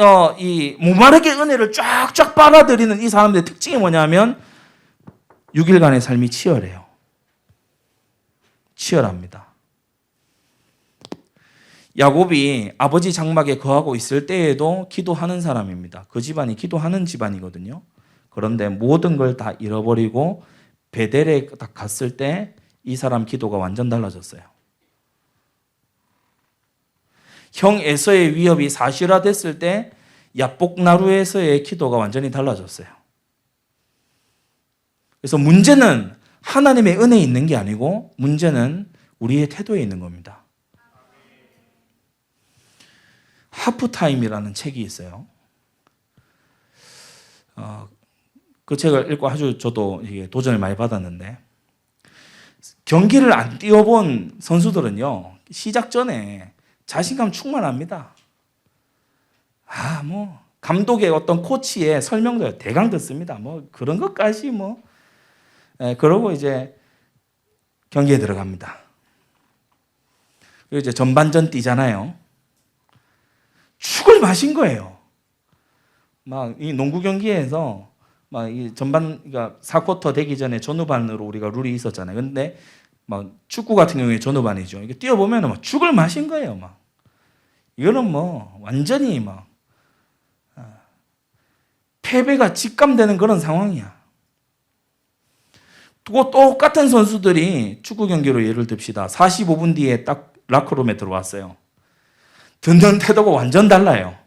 은혜를 쫙쫙 빨아들이는 이 사람들의 특징이 뭐냐면 6일간의 삶이 치열해요. 치열합니다. 야곱이 아버지 장막에 거하고 있을 때에도 기도하는 사람입니다. 그 집안이 기도하는 집안이거든요. 그런데 모든 걸 다 잃어버리고 베델에 딱 갔을 때 이 사람 기도가 완전 달라졌어요. 형 에서의 위협이 사실화됐을 때 야복나루에서의 기도가 완전히 달라졌어요. 그래서 문제는 하나님의 은혜에 있는 게 아니고 문제는 우리의 태도에 있는 겁니다. 하프타임이라는 책이 있어요. 그 책을 읽고 아주 저도 이게 도전을 많이 받았는데, 경기를 안 뛰어본 선수들은요, 시작 전에 자신감 충만합니다. 감독의 어떤 코치의 설명도 대강 듣습니다. 그런 것까지 그러고 이제 경기에 들어갑니다. 그리고 이제 전반전 뛰잖아요. 죽을 맛인 거예요. 이 농구 경기에서 이 전반, 그러니까 4쿼터 되기 전에 전후반으로 우리가 룰이 있었잖아요. 근데 축구 같은 경우에 전후반이죠. 이게 뛰어보면 죽을 맛인 거예요. 이거는 완전히 패배가 직감되는 그런 상황이야. 또 똑같은 선수들이 축구 경기로 예를 듭시다. 45분 뒤에 딱 라커룸에 들어왔어요. 듣는 태도가 완전 달라요.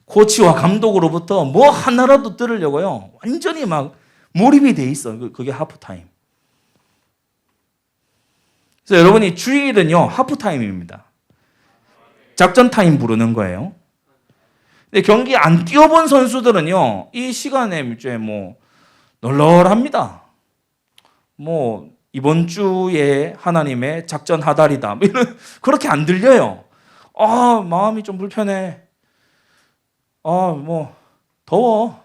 코치와 감독으로부터 하나라도 들으려고요. 완전히 몰입이 돼 있어. 그게 하프타임. 그래서 여러분이 주일은요, 하프타임입니다. 작전 타임 부르는 거예요. 근데 경기 안 뛰어본 선수들은요, 이 시간에 이제 널널합니다. 이번 주에 하나님의 작전 하달이다. 그렇게 안 들려요. 마음이 좀 불편해. 더워.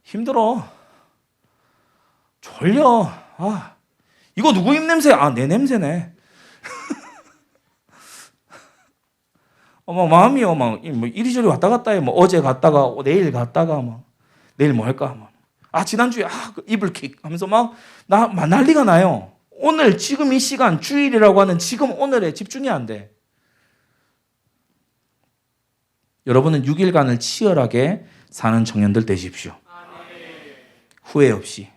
힘들어. 졸려. 이거 누구 입냄새야? 내 냄새네. 마음이요, 이리저리 왔다 갔다 해. 어제 갔다가, 내일 갔다가, 내일 뭐 할까? 지난주에, 이불킥 하면서 난리가 나요. 오늘, 지금 이 시간, 주일이라고 하는 지금 오늘에 집중이 안 돼. 여러분은 6일간을 치열하게 사는 청년들 되십시오. 후회 없이.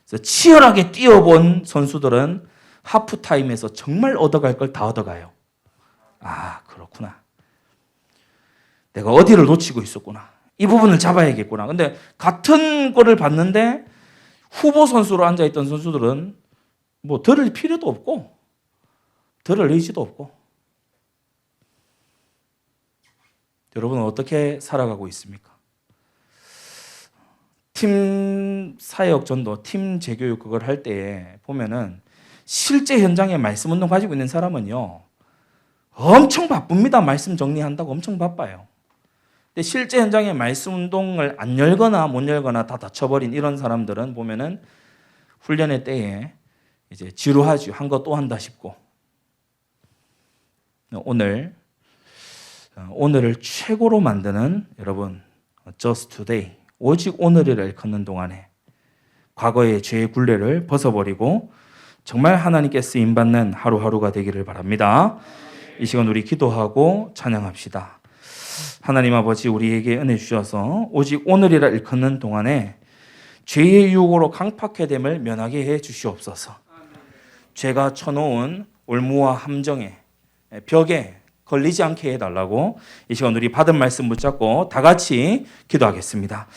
그래서 치열하게 뛰어본 선수들은 하프타임에서 정말 얻어갈 걸 다 얻어가요. 그렇구나. 내가 어디를 놓치고 있었구나. 이 부분을 잡아야겠구나. 근데 같은 거를 봤는데 후보 선수로 앉아있던 선수들은 들을 필요도 없고 들을 의지도 없고. 여러분은 어떻게 살아가고 있습니까? 팀 사역 전도, 팀 재교육 그걸 할 때에 보면은 실제 현장에 말씀 운동 가지고 있는 사람은요, 엄청 바쁩니다. 말씀 정리한다고 엄청 바빠요. 근데 실제 현장에 말씀 운동을 안 열거나 못 열거나 다 다쳐버린 이런 사람들은 보면은 훈련의 때에 이제 지루하죠. 한 거 또 한다 싶고. 오늘을 최고로 만드는 여러분, just today, 오직 오늘을 걷는 동안에 과거의 죄의 굴레를 벗어버리고 정말 하나님께 쓰임받는 하루하루가 되기를 바랍니다. 이 시간 우리 기도하고 찬양합시다. 하나님 아버지, 우리에게 은혜 주셔서 오직 오늘이라 일컫는 동안에 죄의 유혹으로 강팍해 됨을 면하게 해 주시옵소서. 죄가 쳐놓은 올무와 함정에, 벽에 걸리지 않게 해달라고 이 시간 우리 받은 말씀 붙잡고 다 같이 기도하겠습니다.